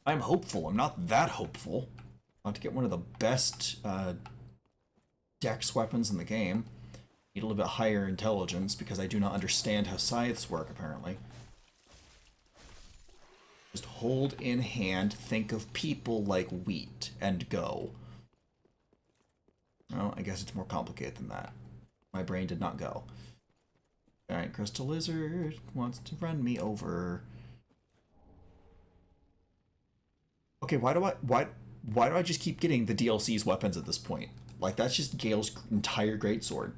Speaker 1: I'm hopeful. I'm not that hopeful. I want to get one of the best dex weapons in the game. Need a little bit higher intelligence because I do not understand how scythes work, apparently. Just hold in hand, think of people like wheat, and go. Well, I guess it's more complicated than that. My brain did not go. Giant Crystal Lizard wants to run me over. Okay, why do I just keep getting the DLC's weapons at this point? Like, that's just Gale's entire greatsword.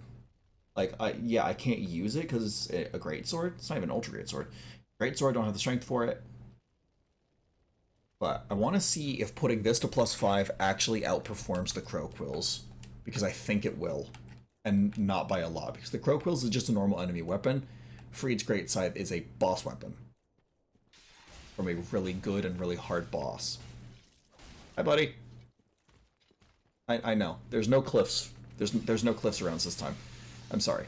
Speaker 1: Like, yeah, I can't use it because it's a greatsword. It's not even an ultra greatsword. Greatsword, don't have the strength for it. But I want to see if putting this to +5 actually outperforms the Crow Quills. Because I think it will. And not by a lot. Because the Crow Quills is just a normal enemy weapon. Freed's Great Scythe is a boss weapon. From a really good and really hard boss. Hi, buddy. I know. There's no cliffs. There's no cliffs around us this time. I'm sorry.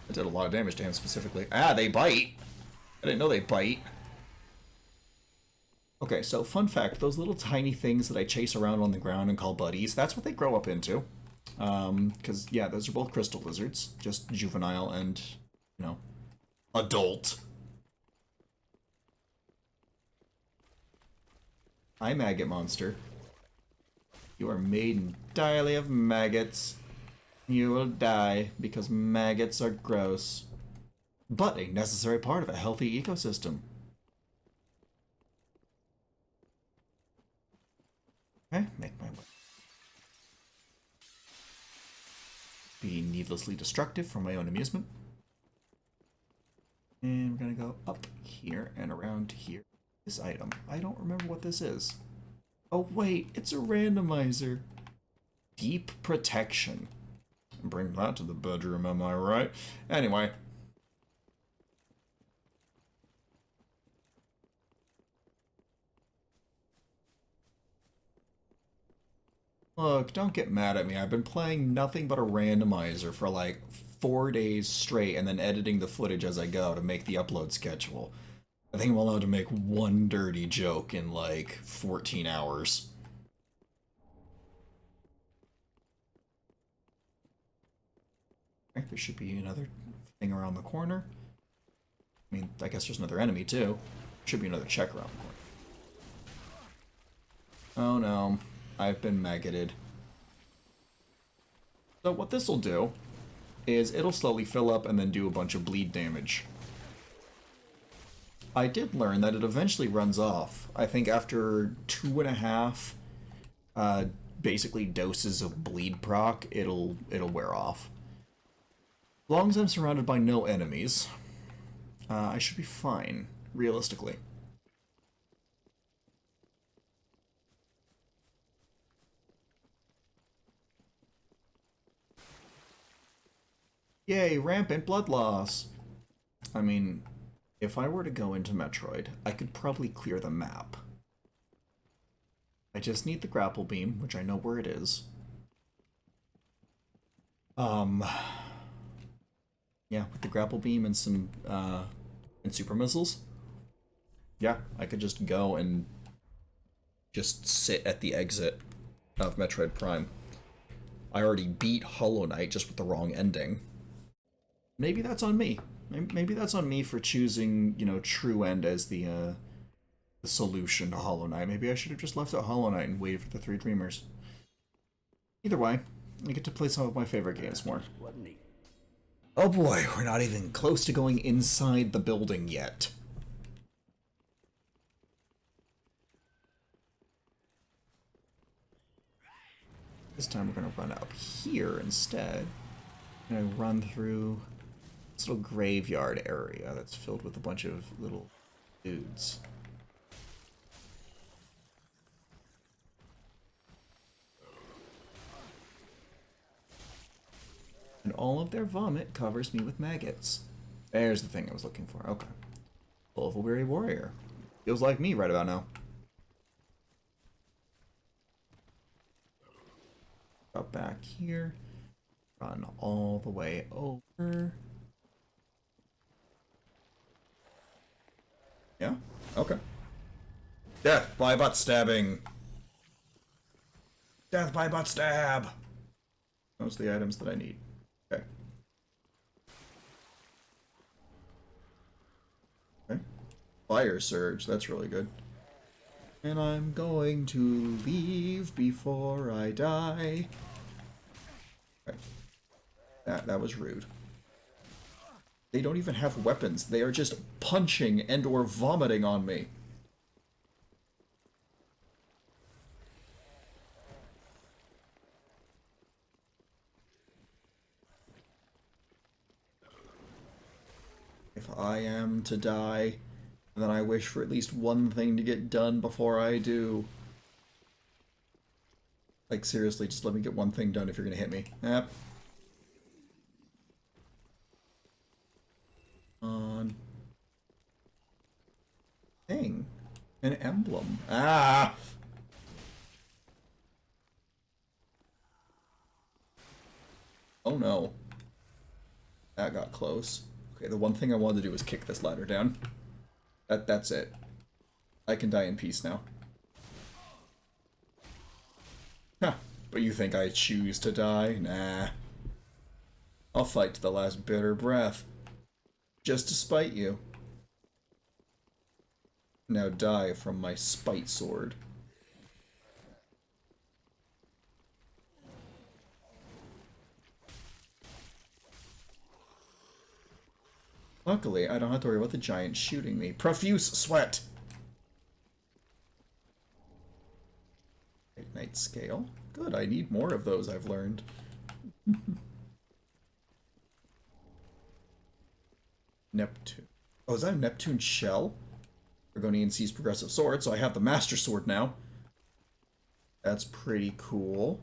Speaker 1: That did a lot of damage to him specifically. Ah, they bite! I didn't know they bite. Okay, so fun fact, those little tiny things that I chase around on the ground and call buddies, that's what they grow up into. Because, yeah, those are both crystal lizards, just juvenile and, you know, adult. Hi, maggot monster. You are made entirely of maggots. You will die because maggots are gross. But a necessary part of a healthy ecosystem. Okay, make my way. Be needlessly destructive for my own amusement. And we're gonna go up here and around here. This item. I don't remember what this is. Oh wait, it's a randomizer. Deep protection. Bring that to the bedroom, am I right? Anyway. Look, don't get mad at me. I've been playing nothing but a randomizer for like 4 days straight and then editing the footage as I go to make the upload schedule. I think I'm allowed to make one dirty joke in like 14 hours. Okay, there should be another thing around the corner. I mean, I guess there's another enemy too. Should be another check around the corner. Oh no. I've been maggoted. So what this will do is it'll slowly fill up and then do a bunch of bleed damage. I did learn that it eventually runs off. I think after 2.5 basically doses of bleed proc, it'll wear off. As long as I'm surrounded by no enemies, I should be fine, realistically. Yay, rampant blood loss! I mean, if I were to go into Metroid, I could probably clear the map. I just need the grapple beam, which I know where it is. Yeah, with the grapple beam and some, and super missiles. Yeah, I could just go and just sit at the exit of Metroid Prime. I already beat Hollow Knight just with the wrong ending. Maybe that's on me. Maybe that's on me for choosing, you know, True End as the solution to Hollow Knight. Maybe I should have just left out Hollow Knight and waited for the Three Dreamers. Either way, I get to play some of my favorite games more. Oh boy, we're not even close to going inside the building yet. This time we're gonna run up here instead. I'm gonna run through this little graveyard area that's filled with a bunch of little dudes. And all of their vomit covers me with maggots. There's the thing I was looking for. Okay. Full of a weary warrior. Feels like me right about now. Up back here. Run all the way over. Yeah? Okay. Death by butt stabbing. Death by butt stab. Those are the items that I need. Okay. Okay. Fire surge. That's really good. And I'm going to leave before I die. Okay. That was rude. They don't even have weapons. They are just punching and or vomiting on me. If I am to die, then I wish for at least one thing to get done before I do. Like, seriously, just let me get one thing done if you're gonna hit me. Yep. On. Thing. An emblem. Ah! Oh no. That got close. Okay, the one thing I wanted to do was kick this ladder down. That's it. I can die in peace now. Huh. But you think I choose to die? Nah. I'll fight to the last bitter breath. Just to spite you. Now die from my spite sword. Luckily, I don't have to worry about the giant shooting me. Profuse sweat! Ignite scale. Good, I need more of those, I've learned. Neptune. Oh, is that a Neptune shell? Argonian Sea's progressive sword, so I have the Master Sword now. That's pretty cool.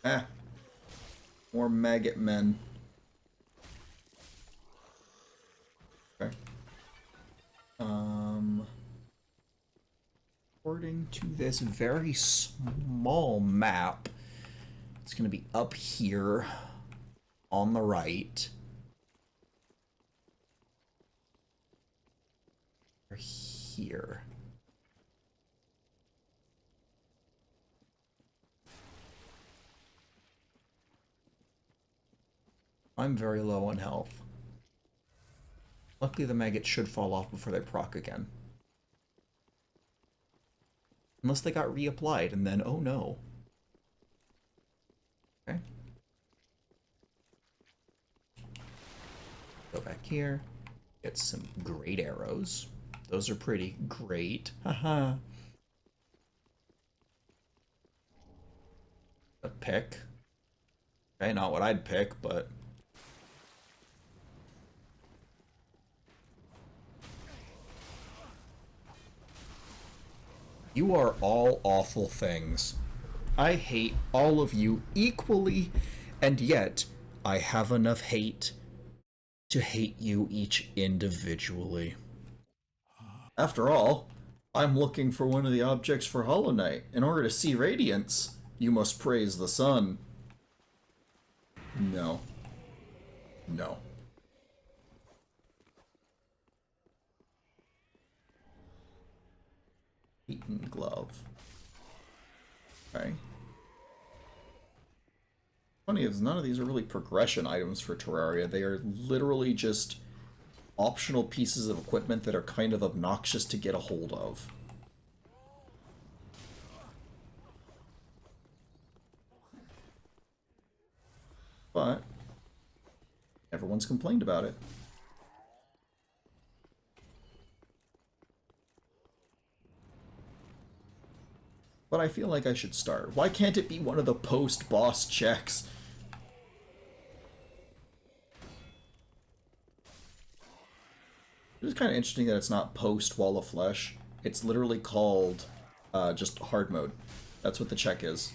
Speaker 1: Ah. More maggot men. Okay. According to this very small map, it's going to be up here on the right. Or here. I'm very low on health. Luckily the maggots should fall off before they proc again. Unless they got reapplied, and then, oh no. Okay. Go back here. Get some great arrows. Those are pretty great. Haha. A pick. Okay, not what I'd pick, but... You are all awful things. I hate all of you equally, and yet I have enough hate to hate you each individually. After all, I'm looking for one of the objects for Hollow Knight. In order to see radiance, you must praise the sun. No. No. Eaton glove. Okay. Funny is none of these are really progression items for Terraria. They are literally just optional pieces of equipment that are kind of obnoxious to get a hold of. But everyone's complained about it. But I feel like I should start. Why can't it be one of the post-boss checks? It's kind of interesting that it's not post-Wall of Flesh. It's literally called just hard mode. That's what the check is.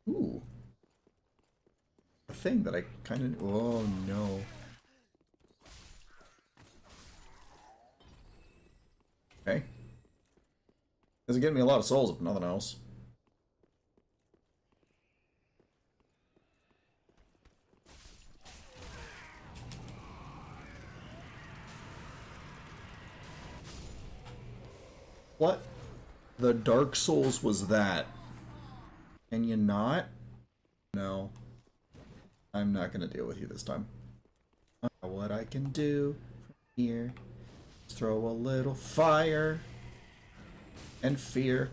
Speaker 1: Ooh. A thing that I kind of... Oh, no. Okay. Doesn't get me a lot of souls if nothing else. What the Dark Souls was that? Can you not? No. I'm not gonna deal with you this time. What I can do from here. Throw a little fire and fear.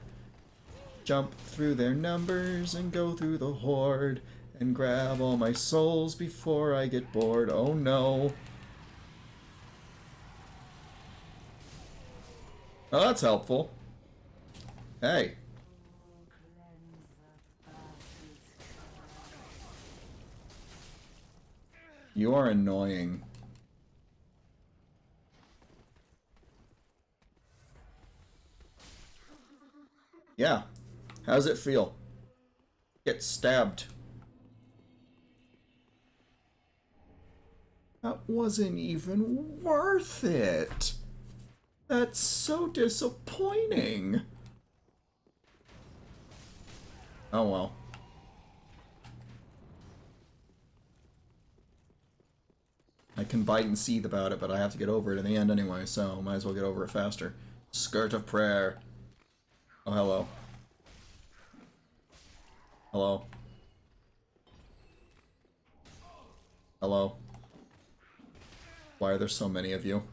Speaker 1: Jump through their numbers and go through the horde and grab all my souls before I get bored. Oh no. Oh, that's helpful. Hey. You are annoying. Yeah. How's it feel? Get stabbed. That wasn't even worth it. That's so disappointing. Oh well. I can bite and seethe about it, but I have to get over it in the end anyway, so might as well get over it faster. Skirt of prayer. Oh, hello. Hello. Hello. Why are there so many of you?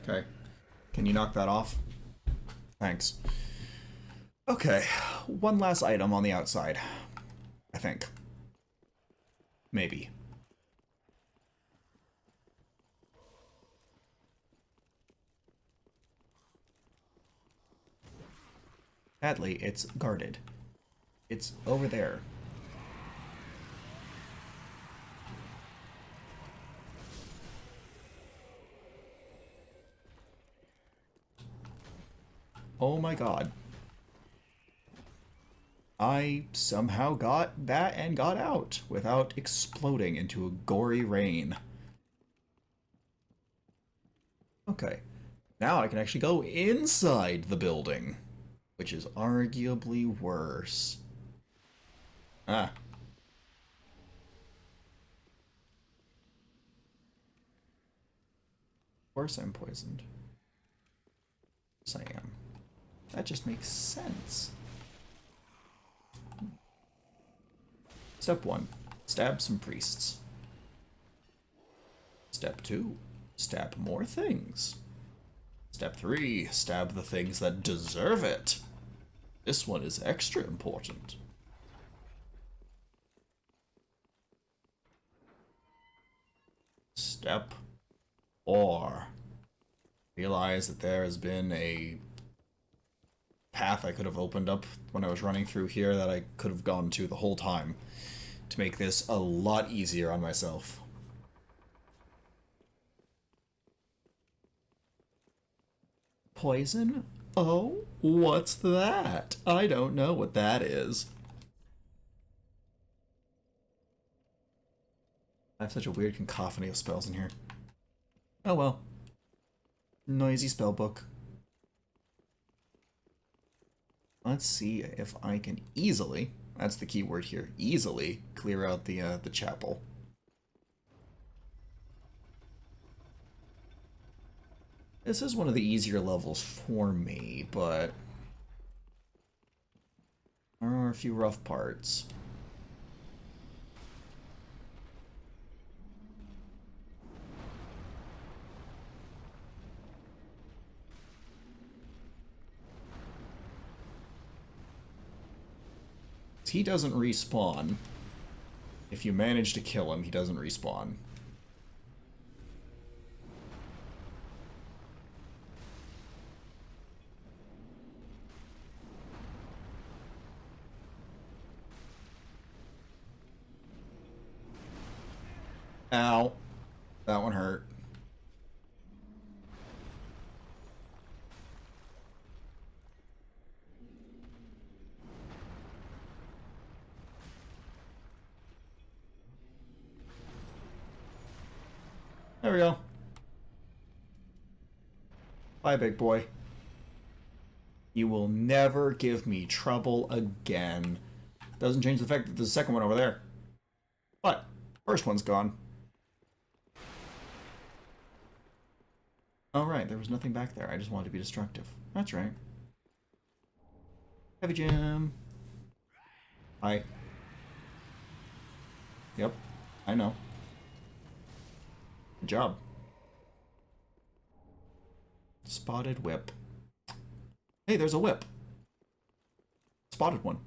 Speaker 1: Okay. Can you knock that off? Thanks. Okay. One last item on the outside. I think. Maybe. Sadly, it's guarded. It's over there. Oh my god. I somehow got that and got out without exploding into a gory rain. Okay. Now I can actually go inside the building, which is arguably worse. Ah. Of course I'm poisoned. Yes, I am. That just makes sense. Step 1. Stab some priests. Step 2. Stab more things. Step 3. Stab the things that deserve it. This one is extra important. Step 4. Realize that there has been a path I could have opened up when I was running through here that I could have gone to the whole time to make this a lot easier on myself. Poison? Oh, what's that? I don't know what that is. I have such a weird cacophony of spells in here. Oh well. Noisy spell book. Let's see if I can easily, that's the key word here, easily clear out the chapel. This is one of the easier levels for me, but there are a few rough parts. He doesn't respawn. If you manage to kill him, he doesn't respawn. Ow. That one hurt. There we go. Bye, big boy. You will never give me trouble again. Doesn't change the fact that there's a second one over there. But, first one's gone. Oh, right, there was nothing back there. I just wanted to be destructive. That's right. Heavy Jim. Hi. Yep, I know. Good job. Spotted whip. Hey, there's a whip. Spotted one.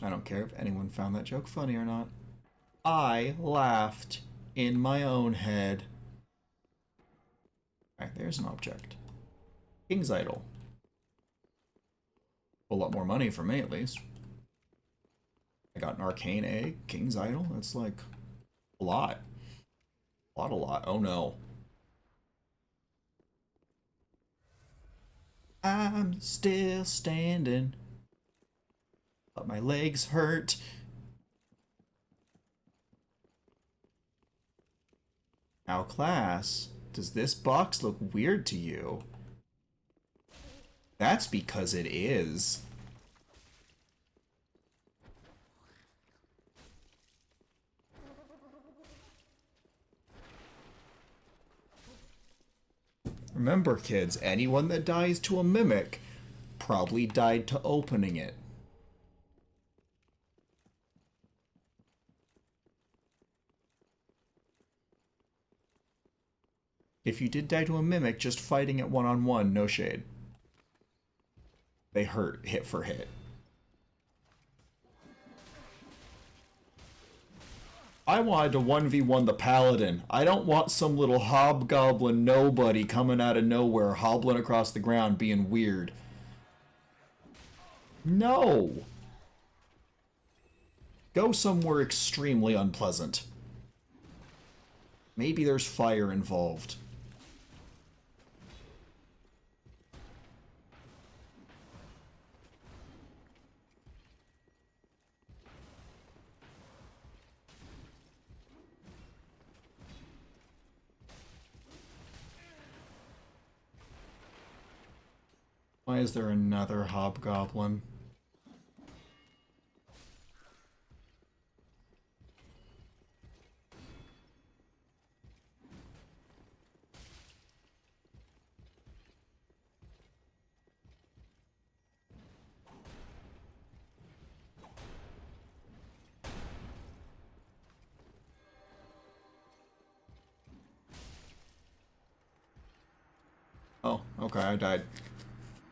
Speaker 1: I don't care if anyone found that joke funny or not. I laughed in my own head. Alright, there's an object. King's Idol. A lot more money for me, at least. I got an arcane egg, King's Idol. That's like a lot. A lot. Oh no. I'm still standing, but my legs hurt. Now, class, does this box look weird to you? That's because it is. Remember, kids, anyone that dies to a mimic probably died to opening it. If you did die to a mimic, just fighting it one-on-one, no shade. They hurt hit for hit. I wanted to 1v1 the paladin. I don't want some little hobgoblin nobody coming out of nowhere, hobbling across the ground, being weird. No! Go somewhere extremely unpleasant. Maybe there's fire involved. Why is there another hobgoblin? Oh, okay, I died.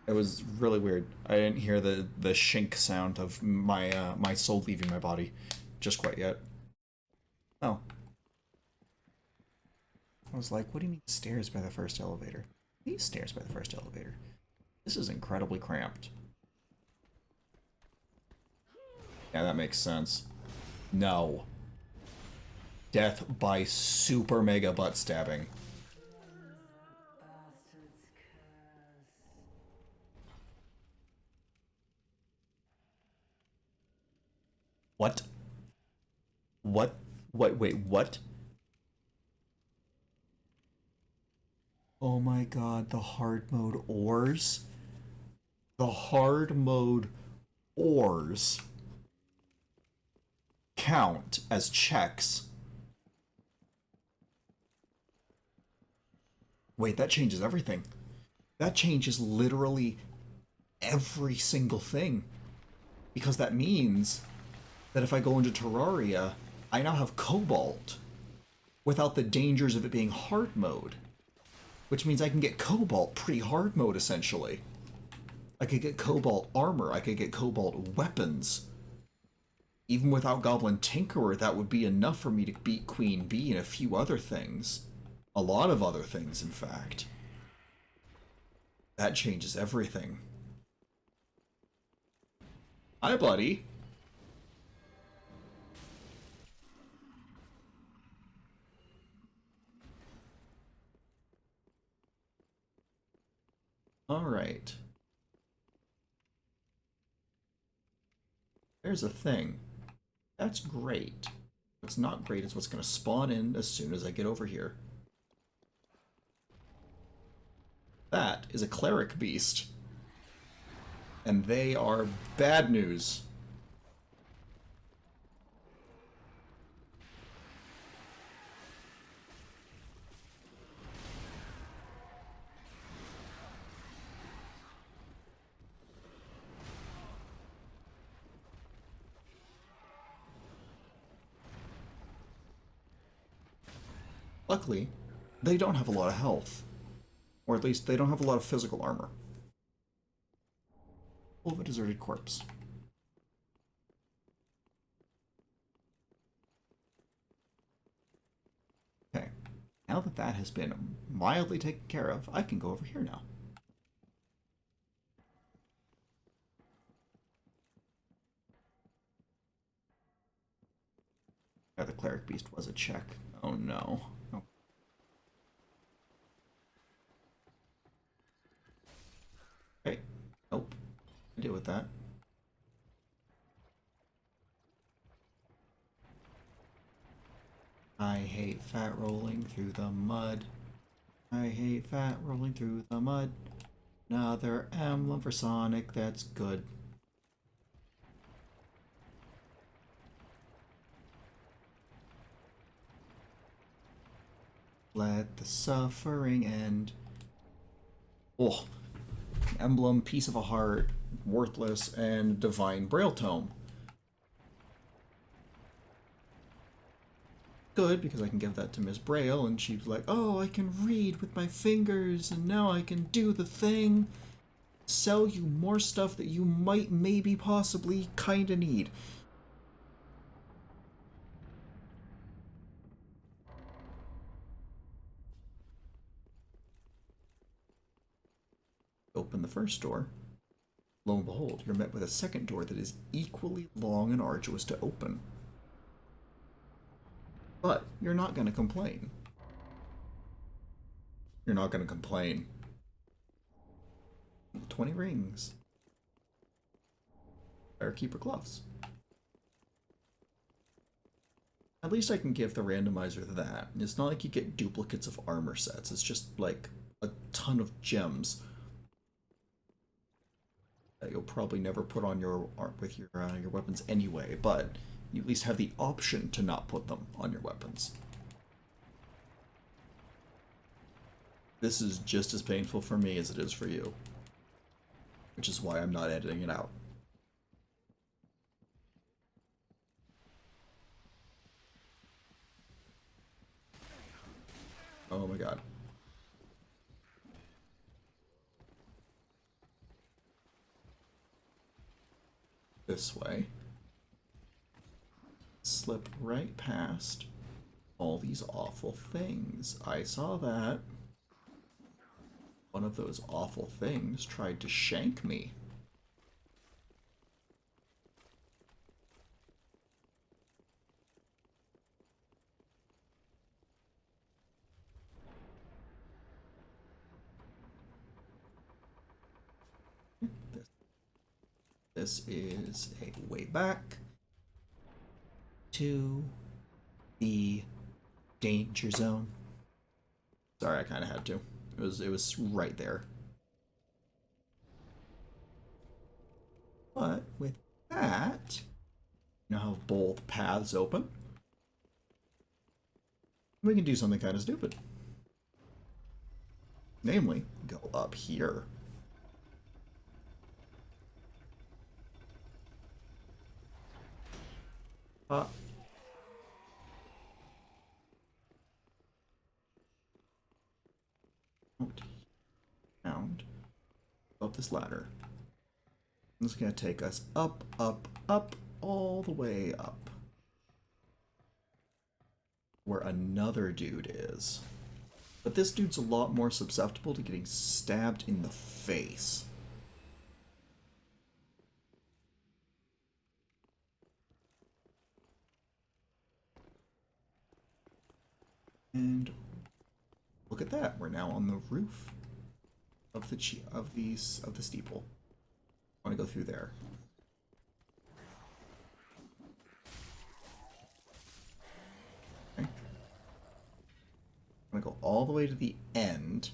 Speaker 1: It was really weird. I didn't hear the shink sound of my my soul leaving my body just quite yet. Oh. I was like, what do you mean stairs by the first elevator? These stairs by the first elevator. This is incredibly cramped. Yeah, that makes sense. No. Death by super mega butt stabbing. What? What? Wait, what? Oh my god, the hard mode ores? The hard mode ores count as checks. Wait, that changes everything. That changes literally every single thing. Because that means that if I go into Terraria, I now have Cobalt without the dangers of it being hard mode. Which means I can get Cobalt pretty hard mode, essentially. I could get Cobalt armor, I could get Cobalt weapons. Even without Goblin Tinkerer, that would be enough for me to beat Queen Bee and a few other things. A lot of other things, in fact. That changes everything. Hi, buddy. Alright. There's a thing. That's great. What's not great is what's going to spawn in as soon as I get over here. That is a cleric beast. And they are bad news. Luckily, they don't have a lot of health. Or at least they don't have a lot of physical armor. Full of a deserted corpse. Okay. Now that that has been mildly taken care of, I can go over here now. Yeah, the cleric beast was a check. Oh no. Oh. with that. I hate fat rolling through the mud. I hate fat rolling through the mud. Another emblem for Sonic, that's good. Let the suffering end. Oh, emblem, piece of a heart, worthless, and divine braille tome. Good, because I can give that to Miss Braille, and she's like, oh, I can read with my fingers, and now I can do the thing. Sell you more stuff that you might, maybe, possibly, kinda need. Open the first door. Lo and behold, you're met with a second door that is equally long and arduous to open. But you're not going to complain. You're not going to complain. 20 rings. Firekeeper gloves. At least I can give the randomizer that. It's not like you get duplicates of armor sets. It's just like a ton of gems that you'll probably never put on your weapons anyway, but you at least have the option to not put them on your weapons. This is just as painful for me as it is for you, which is why I'm not editing it out. Oh my god. This way. Slip right past all these awful things. I saw that. One of those awful things tried to shank me. This is a way back to the danger zone. Sorry, I kind of had to. It was right there. But with that, you now have both paths open. We can do something kind of stupid. Namely, go up here. Down. Up this ladder. This is going to take us up, up, up, all the way up. Where another dude is. But this dude's a lot more susceptible to getting stabbed in the face. And look at that, we're now on the roof of the steeple. I want to go through there. Okay. I'm gonna go all the way to the end,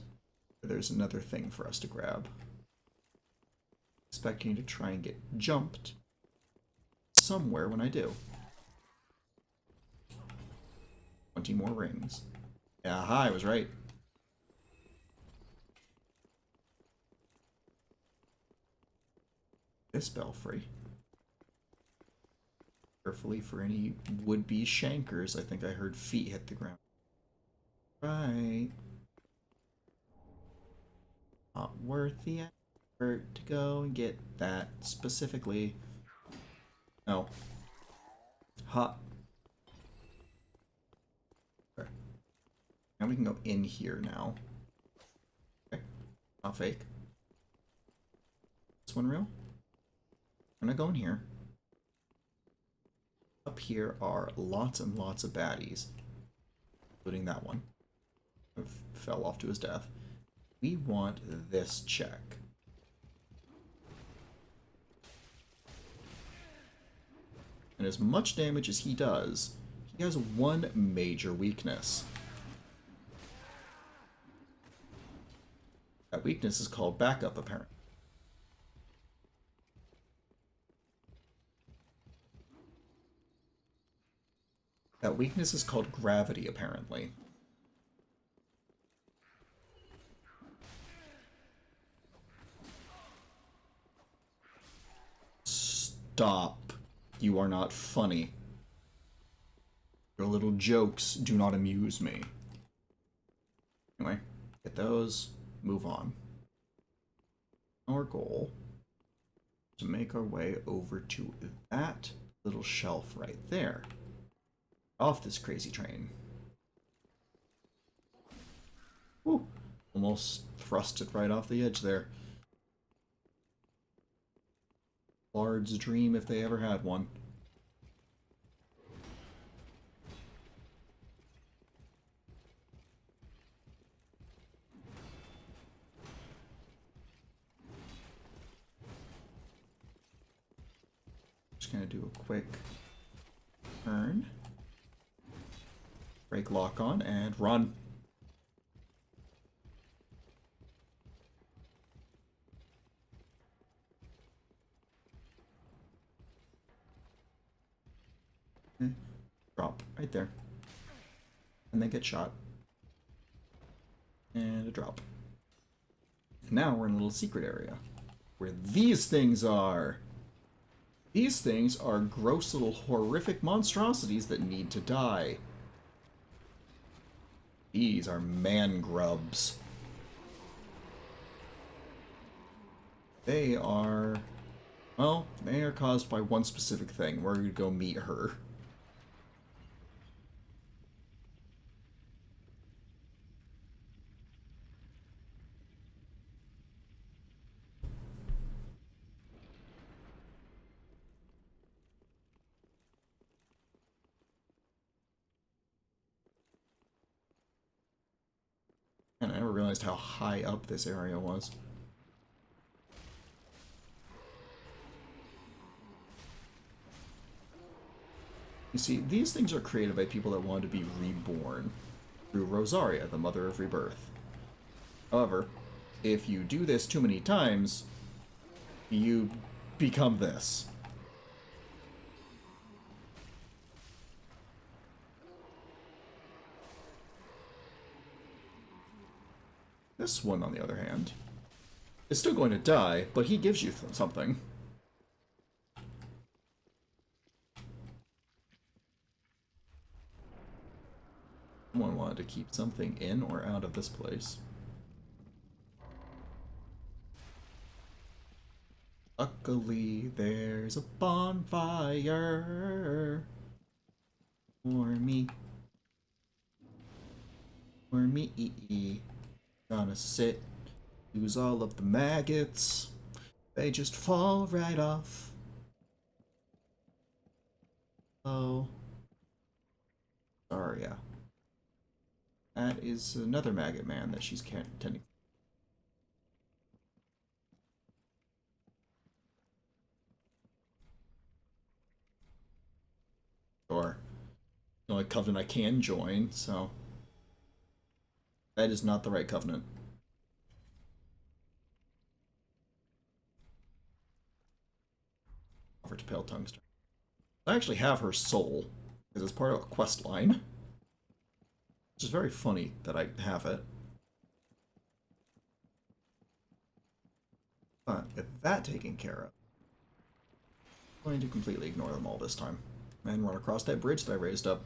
Speaker 1: where there's another thing for us to grab. Expecting to try and get jumped somewhere when I do. 20 more rings. Yeah, I was right. This belfry. Carefully for any would-be shankers. I think I heard feet hit the ground. Right. Not worth the effort to go and get that specifically. No. Ha. Okay. Now we can go in here now. Okay. Not fake. This one real? I'm gonna go in here. Up here are lots and lots of baddies, including that one. Fell off to his death. We want this check. and as much damage as he does, he has one major weakness. That weakness is called backup, apparently. That weakness is called gravity, apparently. Stop. You are not funny. Your little jokes do not amuse me. Anyway, get those. Move on. Our goal is to make our way over to that little shelf right there. Off this crazy train. Woo! Almost thrust it right off the edge there. Bard's dream if they ever had one. Just gonna do a quick turn. Break lock on and run. Drop right there. And then get shot. And a drop. And now we're in a little secret area where these things are. These things are gross little horrific monstrosities that need to die. These are man grubs. They are, well, they are caused by one specific thing. We're going to go meet her. And I never realized how high up this area was. You see, these things are created by people that want to be reborn through Rosaria, the mother of rebirth. However, if you do this too many times, you become this. This one, on the other hand, is still going to die, but he gives you something. Someone wanted to keep something in or out of this place. Luckily, there's a bonfire for me. For me. Gonna sit, use all of the maggots. They just fall right off. Oh. Sorry, yeah. That is another maggot man that she's tending. Sure. The only covenant I can join, so. That is not the right covenant. Offer to Pale Tungsten. I actually have her soul, because it's part of a quest line. Which is very funny that I have it. But with that taken care of, I'm going to completely ignore them all this time. And run across that bridge that I raised up.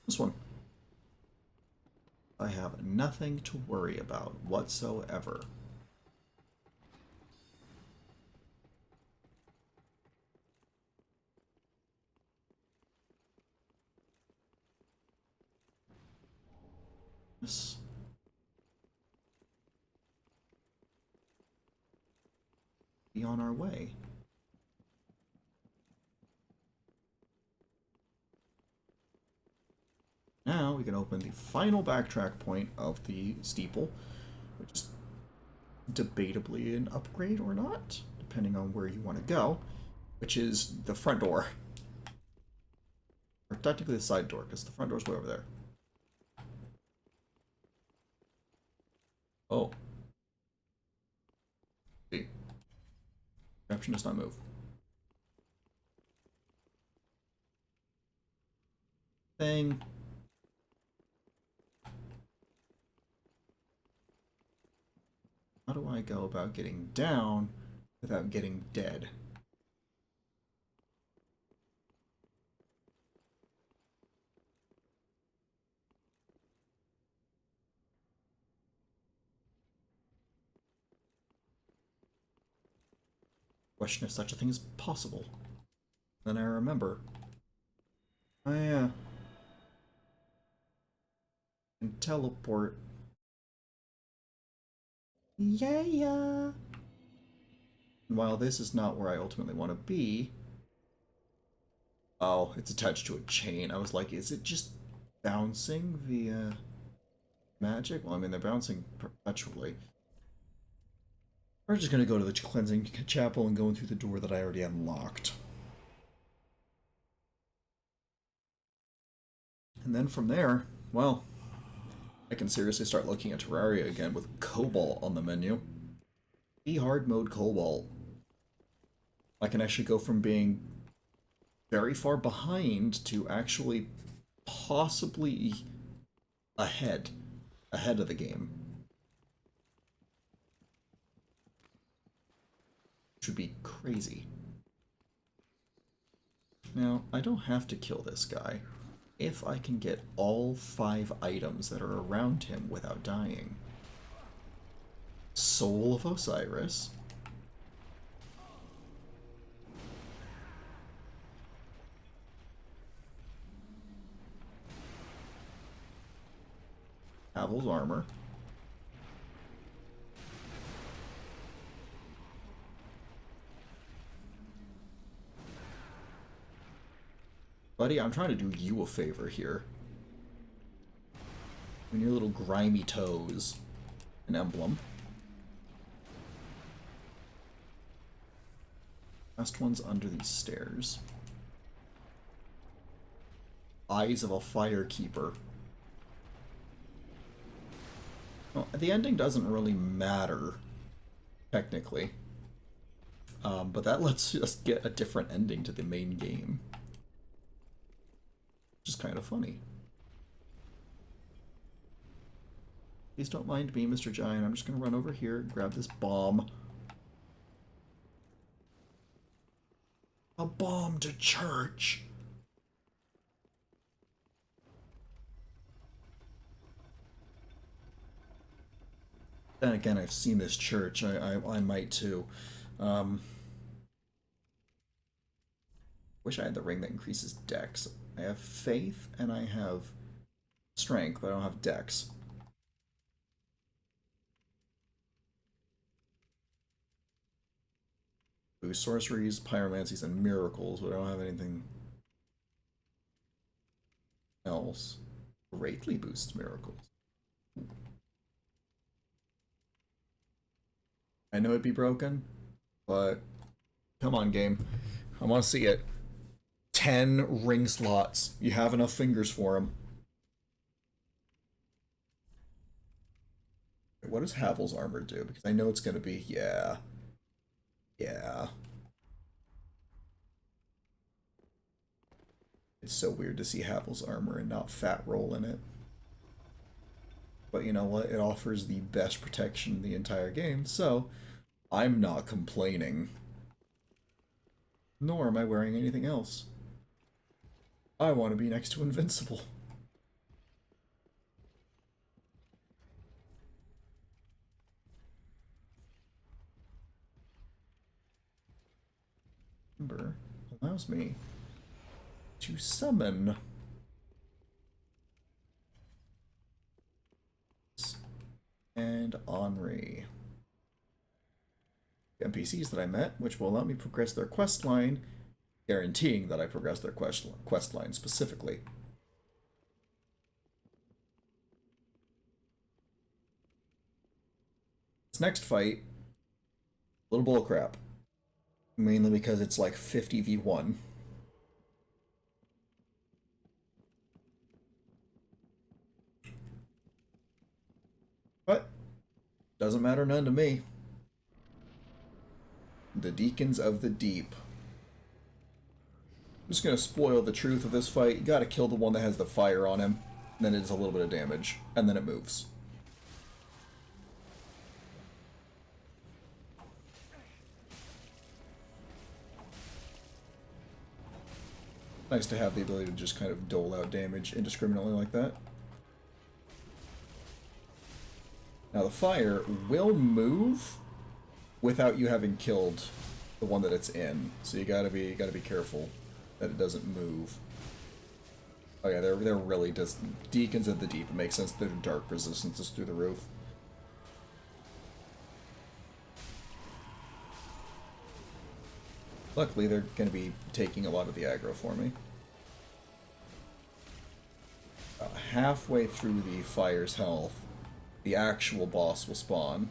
Speaker 1: This one. I have nothing to worry about whatsoever. Yes. Be on our way. Now we can open the final backtrack point of the steeple, which is debatably an upgrade or not, depending on where you want to go, which is the front door. Or technically the side door, because the front door's way over there. Oh. See. Option does not move. Thing. How do I go about getting down without getting dead? Question if such a thing is possible. Then I remember. Oh yeah. And teleport. Yeah. And while this is not where I ultimately want to be. Oh, it's attached to a chain. I was like, is it just bouncing via magic? Well, I mean, they're bouncing perpetually. We're just gonna go to the cleansing chapel and go in through the door that I already unlocked. And then from there, well, I can seriously start looking at Terraria again with Cobalt on the menu. Be hard mode Cobalt. I can actually go from being very far behind to actually possibly ahead of the game. Which would be crazy. Now, I don't have to kill this guy if I can get all 5 items that are around him without dying. Soul of Osiris. Havel's armor. Buddy, I'm trying to do you a favor here. And your little grimy toes. An emblem. Last one's under these stairs. Eyes of a Firekeeper. Well, the ending doesn't really matter, technically. But that lets us get a different ending to the main game. Which is kind of funny. Please don't mind me, Mr. Giant. I'm just going to run over here and grab this bomb. A bomb to church! Then again, I've seen this church. I might too. Wish I had the ring that increases dex. I have faith and I have strength, but I don't have dex. Ooh, sorceries, pyromancies, and miracles, but I don't have anything else. Greatly boosts miracles. I know it'd be broken, but come on, game. I want to see it. 10 ring slots. You have enough fingers for them. What does Havel's armor do? Because I know it's going to be, yeah. Yeah. It's so weird to see Havel's armor and not Fat Roll in it. But you know what? It offers the best protection in the entire game, so I'm not complaining. Nor am I wearing anything else. I want to be next to Invincible. Ember allows me to summon and Henri. NPCs that I met, which will allow me progress their quest line, guaranteeing that I progress their quest line specifically. This next fight, a little bullcrap. Mainly because it's like 50v1. But doesn't matter none to me. The Deacons of the Deep. I'm just gonna spoil the truth of this fight. You gotta kill the one that has the fire on him. And then it does a little bit of damage. And then it moves. Nice to have the ability to just kind of dole out damage indiscriminately like that. Now the fire will move without you having killed the one that it's in, so you gotta be careful that it doesn't move. Oh yeah, they're really just Deacons of the Deep. It makes sense their dark resistance is through the roof. Luckily, they're going to be taking a lot of the aggro for me. Halfway through the fire's health, the actual boss will spawn.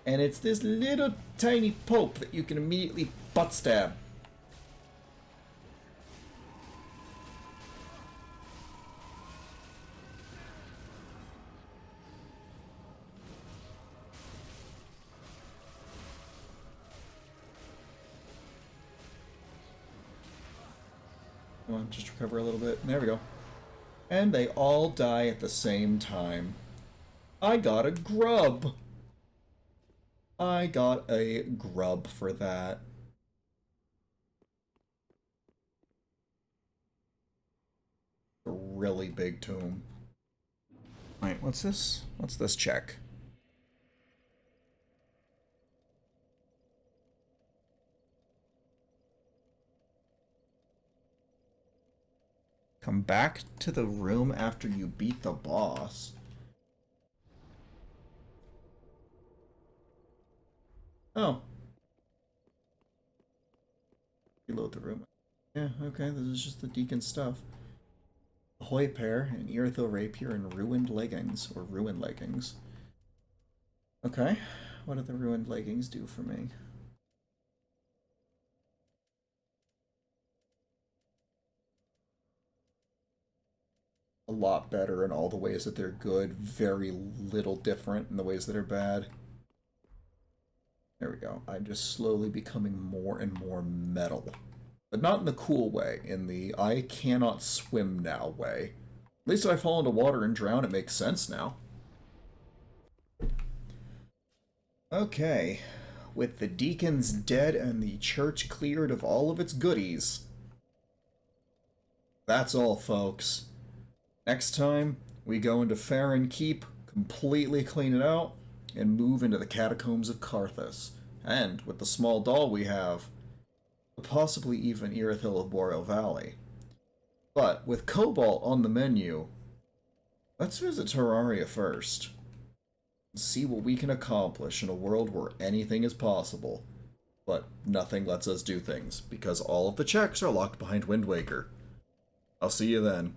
Speaker 1: And it's this little tiny pope that you can immediately butt stab. Come on, just recover a little bit. There we go. And they all die at the same time. I got a grub! I got a grub for that. A really big tomb. Alright, what's this? What's this check? Come back to the room after you beat the boss. Oh. Reload the room. Yeah, okay, this is just the deacon stuff. Ahoy pair, an Irithil rapier, and ruined leggings, or ruined leggings. Okay, what do the ruined leggings do for me? A lot better in all the ways that they're good, very little different in the ways that are bad. There we go. I'm just slowly becoming more and more metal. But not in the cool way, in the I cannot swim now way. At least if I fall into water and drown, it makes sense now. Okay. With the deacons dead and the church cleared of all of its goodies. That's all, folks. Next time, we go into Farron Keep, completely clean it out, and move into the catacombs of Karthus. And, with the small doll we have, possibly even Irithil of Boreal Valley. But, with Cobalt on the menu, let's visit Terraria first. And see what we can accomplish in a world where anything is possible. But nothing lets us do things, because all of the checks are locked behind Wind Waker. I'll see you then.